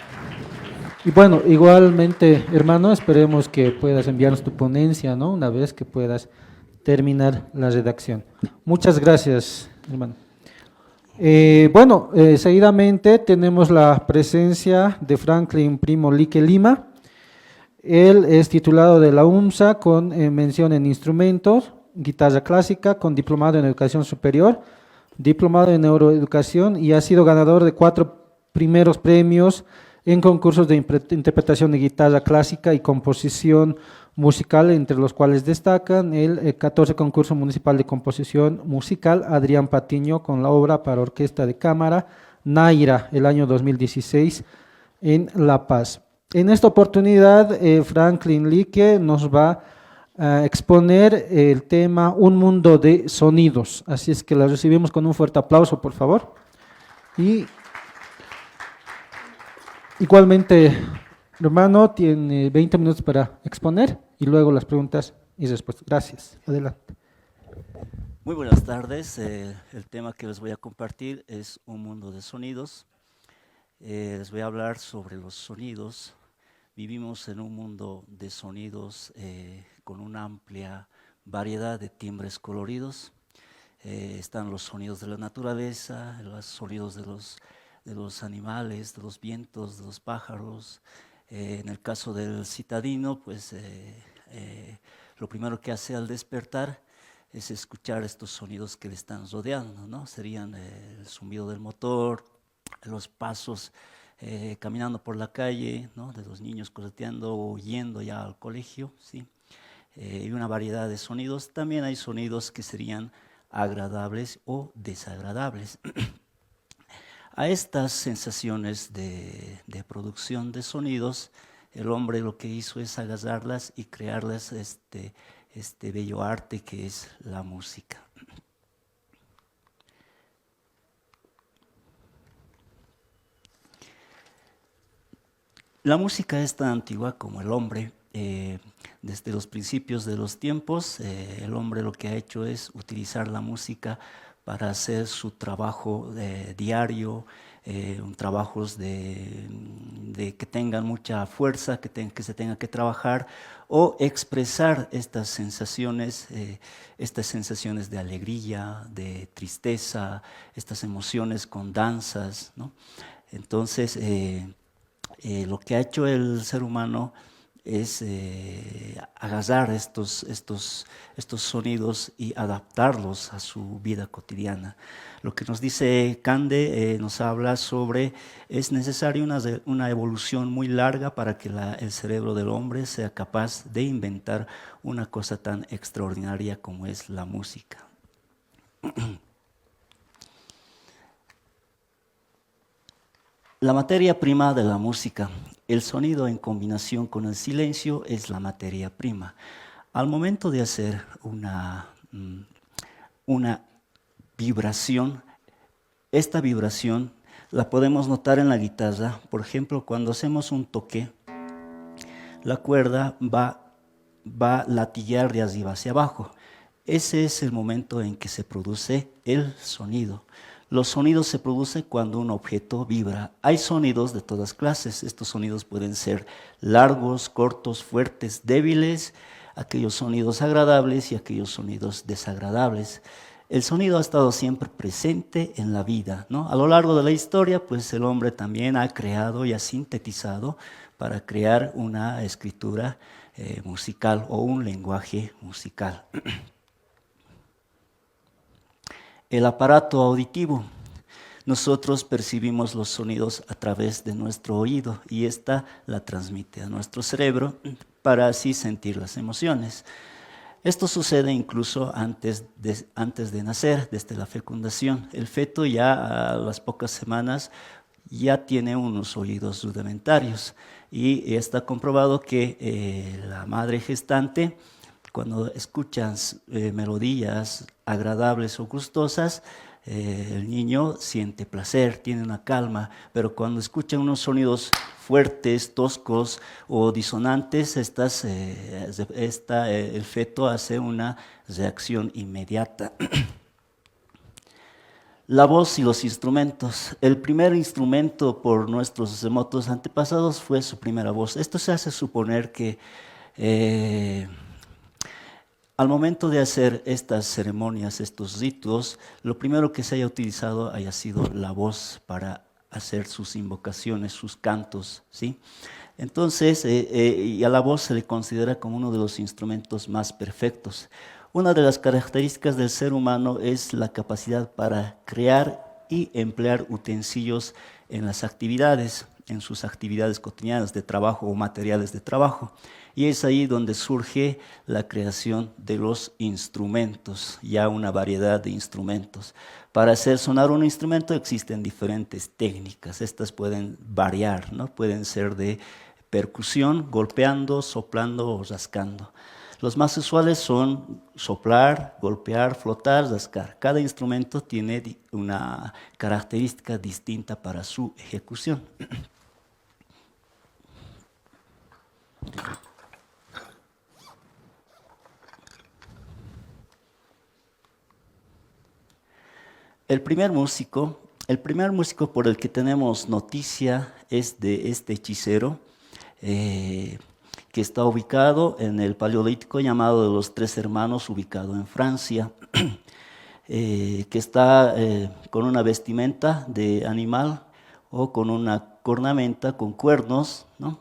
Y bueno, igualmente, hermano, esperemos que puedas enviarnos tu ponencia, ¿no?, una vez que puedas terminar la redacción. Muchas gracias, hermano. Bueno, seguidamente tenemos la presencia de Franklin Primo Lique Lima. Él es titulado de la UMSA con mención en instrumentos, guitarra clásica, con diplomado en educación superior, diplomado en neuroeducación, y ha sido ganador de 4 primeros premios en concursos de interpretación de guitarra clásica y composición musical, entre los cuales destacan el 14 concurso municipal de composición musical Adrián Patiño con la obra para orquesta de cámara Naira, el año 2016 en La Paz. En esta oportunidad, Franklin Lique nos va a exponer el tema Un mundo de sonidos, así es que la recibimos con un fuerte aplauso, por favor. Y igualmente, hermano, tiene 20 minutos para exponer y luego las preguntas y respuestas. Gracias. Adelante. Muy buenas tardes. El tema que les voy a compartir es Un mundo de sonidos. Les voy a hablar sobre los sonidos. Vivimos en un mundo de sonidos con una amplia variedad de timbres coloridos. Están los sonidos de la naturaleza, los sonidos de los animales, de los vientos, de los pájaros. En el caso del citadino, pues lo primero que hace al despertar es escuchar estos sonidos que le están rodeando, ¿no? Serían el zumbido del motor, los pasos caminando por la calle, ¿no?, de los niños correteando o yendo ya al colegio, ¿sí? Y una variedad de sonidos. También hay sonidos que serían agradables o desagradables. A estas sensaciones de producción de sonidos, el hombre lo que hizo es agarrarlas y crearlas este bello arte que es la música. La música es tan antigua como el hombre. Desde los principios de los tiempos, el hombre lo que ha hecho es utilizar la música para hacer su trabajo diario, trabajos de que tengan mucha fuerza, que se tenga que trabajar, o expresar estas sensaciones de alegría, de tristeza, estas emociones con danzas, ¿no? Entonces, lo que ha hecho el ser humano es agarrar estos sonidos y adaptarlos a su vida cotidiana. Lo que nos dice Cande nos habla sobre es necesaria una evolución muy larga para que el cerebro del hombre sea capaz de inventar una cosa tan extraordinaria como es la música. La materia prima de la música, el sonido en combinación con el silencio es la materia prima. Al momento de hacer una vibración, esta vibración la podemos notar en la guitarra. Por ejemplo, cuando hacemos un toque, la cuerda va a latillar de arriba hacia abajo. Ese es el momento en que se produce el sonido. Los sonidos se producen cuando un objeto vibra. Hay sonidos de todas clases. Estos sonidos pueden ser largos, cortos, fuertes, débiles, aquellos sonidos agradables y aquellos sonidos desagradables. El sonido ha estado siempre presente en la vida, ¿no? A lo largo de la historia, pues el hombre también ha creado y ha sintetizado para crear una escritura musical o un lenguaje musical. El aparato auditivo. Nosotros percibimos los sonidos a través de nuestro oído y esta la transmite a nuestro cerebro para así sentir las emociones. Esto sucede incluso antes de nacer, desde la fecundación. El feto ya a las pocas semanas ya tiene unos oídos rudimentarios y está comprobado que la madre gestante, cuando escuchas melodías agradables o gustosas, el niño siente placer, tiene una calma, pero cuando escucha unos sonidos fuertes, toscos o disonantes, el feto hace una reacción inmediata. La voz y los instrumentos. El primer instrumento por nuestros remotos antepasados fue su primera voz. Esto se hace suponer que al momento de hacer estas ceremonias, estos ritos, lo primero que se haya utilizado haya sido la voz para hacer sus invocaciones, sus cantos, ¿sí? Entonces, y a la voz se le considera como uno de los instrumentos más perfectos. Una de las características del ser humano es la capacidad para crear y emplear utensilios en las actividades, en sus actividades cotidianas de trabajo o materiales de trabajo. Y es ahí donde surge la creación de los instrumentos, ya una variedad de instrumentos. Para hacer sonar un instrumento existen diferentes técnicas, estas pueden variar, ¿no? Pueden ser de percusión, golpeando, soplando o rascando. Los más usuales son soplar, golpear, flotar, rascar. Cada instrumento tiene una característica distinta para su ejecución. El primer músico por el que tenemos noticia es de este hechicero, que está ubicado en el Paleolítico llamado de los Tres Hermanos, ubicado en Francia, que está con una vestimenta de animal o con una cornamenta con cuernos, ¿no?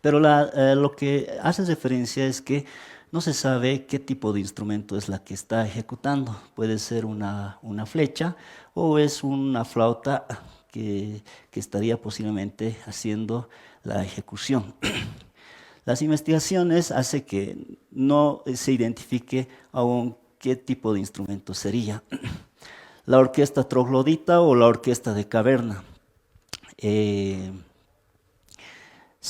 Pero lo que hace referencia es que no se sabe qué tipo de instrumento es la que está ejecutando. Puede ser una flecha o es una flauta que estaría posiblemente haciendo la ejecución. Las investigaciones hacen que no se identifique aún qué tipo de instrumento sería. La orquesta troglodita o la orquesta de caverna. Se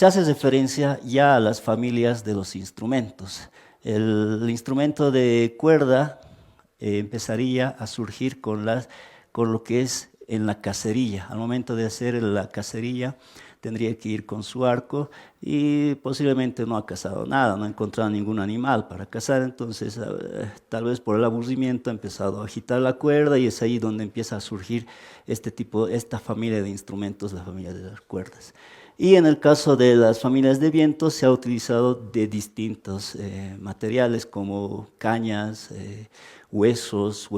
hace referencia ya a las familias de los instrumentos. El instrumento de cuerda empezaría a surgir con lo que es en la cacería. Al momento de hacer la cacería tendría que ir con su arco y posiblemente no ha cazado nada, no ha encontrado ningún animal para cazar, entonces tal vez por el aburrimiento ha empezado a agitar la cuerda y es ahí donde empieza a surgir esta familia de instrumentos, la familia de las cuerdas. Y en el caso de las familias de viento se ha utilizado de distintos materiales como cañas, huesos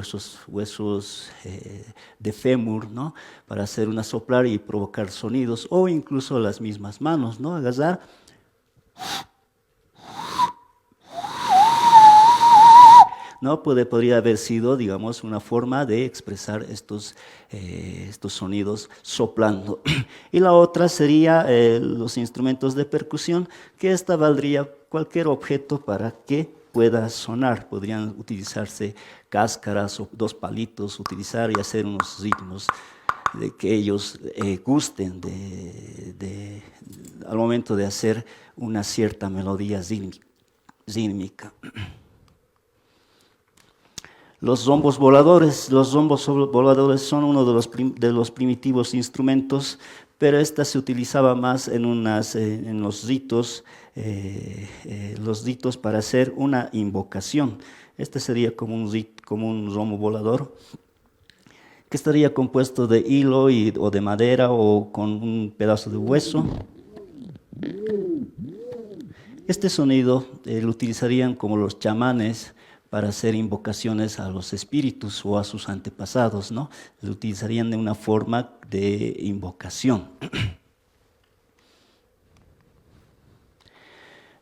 de fémur, ¿no? Para hacer una soplar y provocar sonidos, o incluso las mismas manos, ¿no? Agarrar ¿no? Podría haber sido, digamos, una forma de expresar estos sonidos soplando. Y la otra sería los instrumentos de percusión, que esta valdría cualquier objeto para que pueda sonar. Podrían utilizarse cáscaras o 2 palitos, utilizar y hacer unos ritmos de que ellos gusten al momento de hacer una cierta melodía rítmica. Los rombos voladores son uno de los primitivos instrumentos, pero esta se utilizaba más en los ritos para hacer una invocación. Este sería como un rombo volador, que estaría compuesto de hilo o de madera o con un pedazo de hueso. Este sonido lo utilizarían como los chamanes para hacer invocaciones a los espíritus o a sus antepasados, ¿no? Lo utilizarían de una forma de invocación.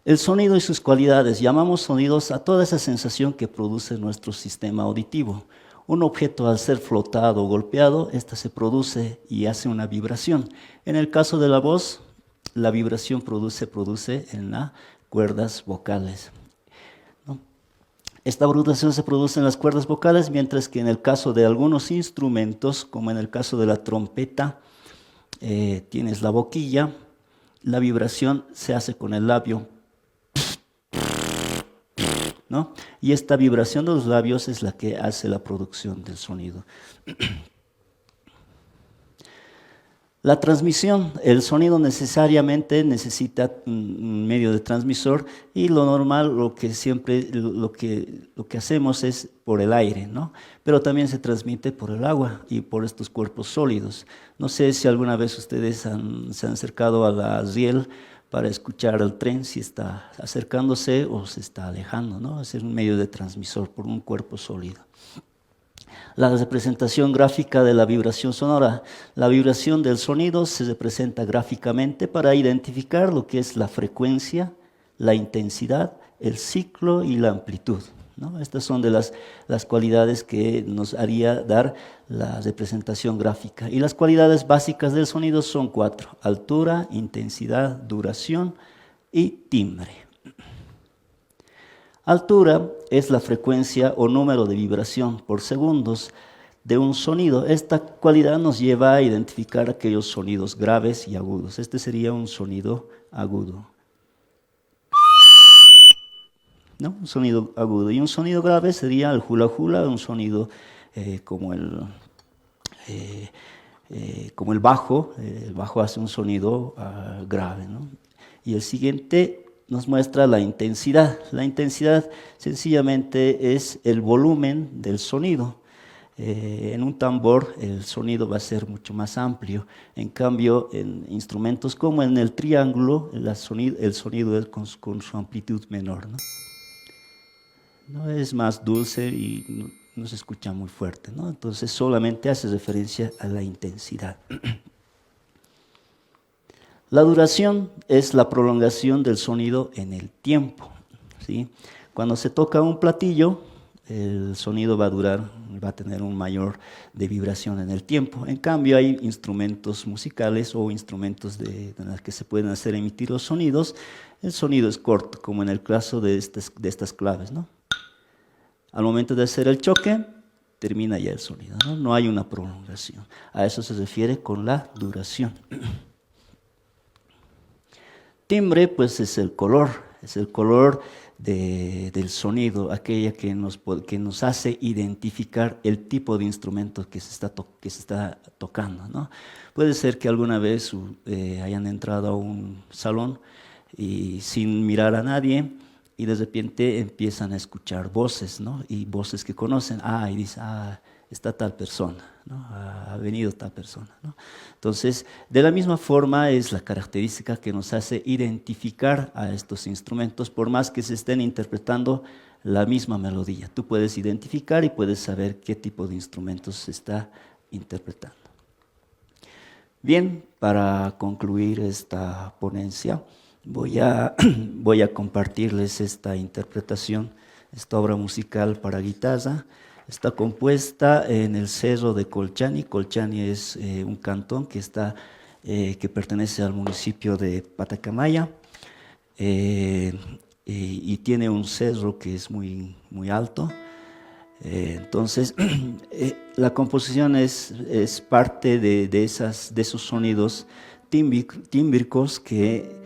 El sonido y sus cualidades. Llamamos sonidos a toda esa sensación que produce nuestro sistema auditivo. Un objeto al ser flotado o golpeado, esta se produce y hace una vibración. En el caso de la voz, la vibración produce en las cuerdas vocales, ¿no? Esta vibración se produce en las cuerdas vocales, mientras que en el caso de algunos instrumentos, como en el caso de la trompeta, tienes la boquilla, la vibración se hace con el labio, ¿no? Y esta vibración de los labios es la que hace la producción del sonido. La transmisión, el sonido necesariamente necesita un medio de transmisor y lo normal, lo que hacemos es por el aire, ¿no? Pero también se transmite por el agua y por estos cuerpos sólidos. No sé si alguna vez ustedes se han acercado a la riel para escuchar el tren, si está acercándose o se está alejando, ¿no? Es un medio de transmisor por un cuerpo sólido. La representación gráfica de la vibración sonora. La vibración del sonido se representa gráficamente para identificar lo que es la frecuencia, la intensidad, el ciclo y la amplitud, ¿no? Estas son de las cualidades que nos haría dar la representación gráfica. Y las cualidades básicas del sonido son 4: altura, intensidad, duración y timbre. Altura es la frecuencia o número de vibración por segundos de un sonido. Esta cualidad nos lleva a identificar aquellos sonidos graves y agudos. Este sería un sonido agudo, ¿no? Un sonido agudo. Y un sonido grave sería el hula hula, un sonido como el bajo. El bajo hace un sonido grave, ¿no? Y el siguiente nos muestra la intensidad. La intensidad sencillamente es el volumen del sonido. En un tambor el sonido va a ser mucho más amplio. En cambio, en instrumentos como en el triángulo, el sonido es con su amplitud menor, ¿no? No es más dulce y no se escucha muy fuerte, ¿no? Entonces solamente hace referencia a la intensidad. La duración es la prolongación del sonido en el tiempo, ¿sí? Cuando se toca un platillo, el sonido va a tener un mayor de vibración en el tiempo. En cambio, hay instrumentos musicales o instrumentos en los que se pueden hacer emitir los sonidos. El sonido es corto, como en el caso de estas claves, ¿no? Al momento de hacer el choque, termina ya el sonido, ¿no? No hay una prolongación. A eso se refiere con la duración. Timbre, pues es el color del sonido, aquella que nos hace identificar el tipo de instrumento que se está tocando, ¿no? Puede ser que alguna vez hayan entrado a un salón y sin mirar a nadie y de repente empiezan a escuchar voces, ¿no? Y voces que conocen, y dicen, está tal persona, ¿no? Ha venido tal persona, ¿no? Entonces, de la misma forma es la característica que nos hace identificar a estos instrumentos, por más que se estén interpretando la misma melodía. Tú puedes identificar y puedes saber qué tipo de instrumentos se está interpretando. Bien, para concluir esta ponencia, voy a compartirles esta interpretación esta obra musical para guitarra. Está compuesta en el cerro de Colchani. Colchani es un cantón que pertenece al municipio de Patacamaya, y tiene un cerro que es muy, muy alto. Entonces, la composición es parte de esos sonidos tímbricos que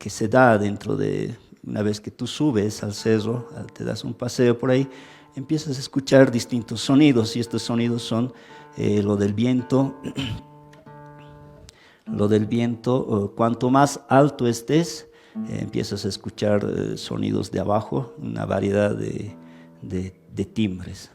se da dentro de, una vez que tú subes al cerro, te das un paseo por ahí, empiezas a escuchar distintos sonidos, y estos sonidos son lo del viento. Cuanto más alto estés, empiezas a escuchar sonidos de abajo, una variedad de timbres.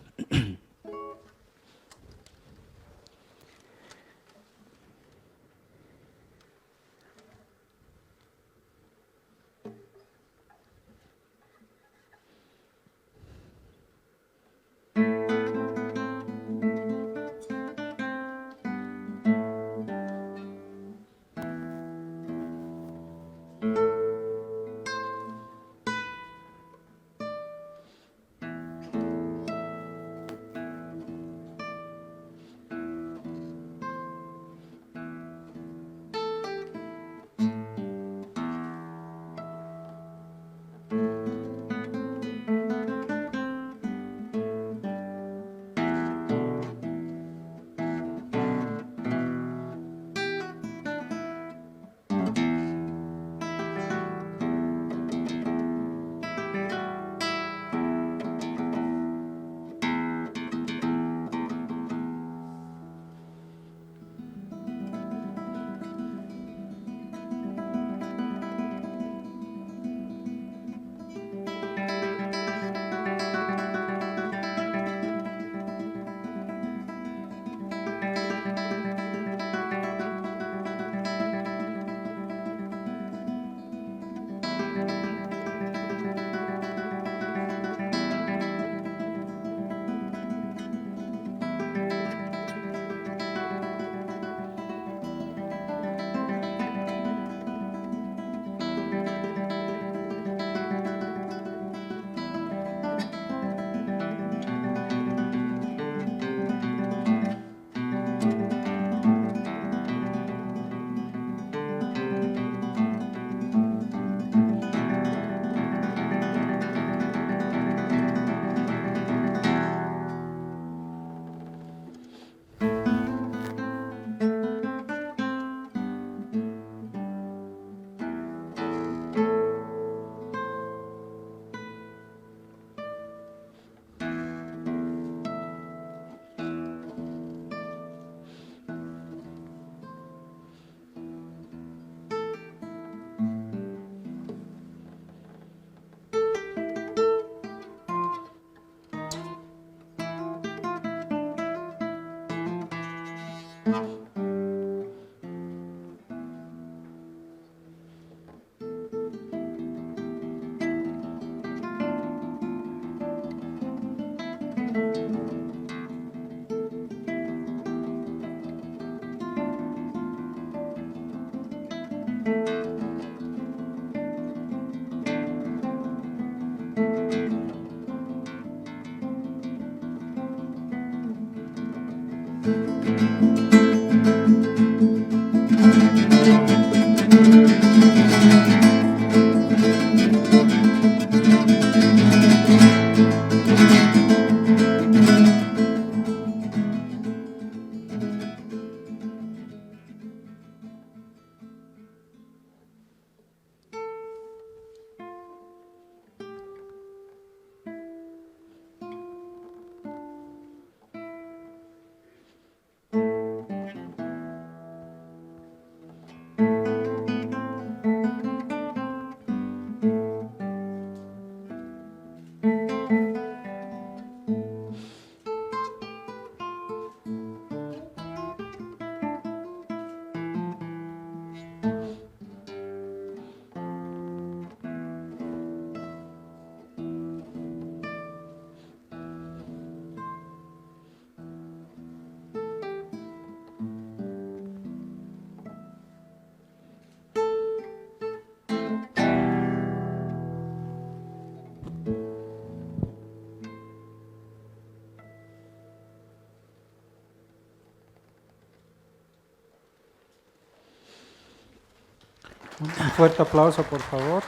Un fuerte aplauso, por favor.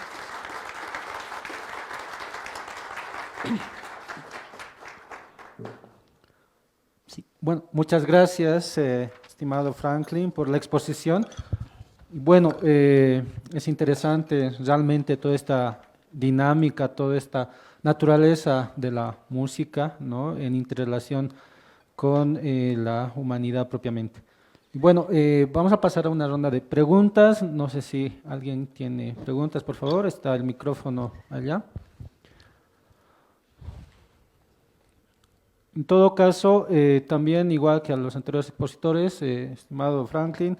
Bueno, muchas gracias, estimado Franklin, por la exposición. Bueno, es interesante realmente toda esta dinámica, toda esta naturaleza de la música, ¿no?, en interrelación con la humanidad propiamente. Bueno, vamos a pasar a una ronda de preguntas. No sé si alguien tiene preguntas, por favor. Está el micrófono allá. En todo caso, también igual que a los anteriores expositores, estimado Franklin,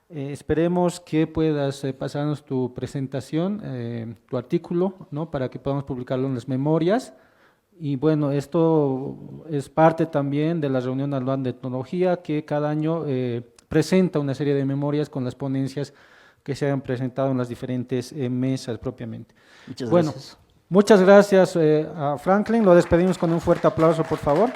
esperemos que puedas pasarnos tu presentación, tu artículo, ¿no?, para que podamos publicarlo en las memorias. Y bueno, esto es parte también de la reunión anual de etnología, que cada año presenta una serie de memorias con las ponencias que se han presentado en las diferentes mesas propiamente. Muchas bueno, gracias. Muchas gracias a Franklin. Lo despedimos con un fuerte aplauso, por favor.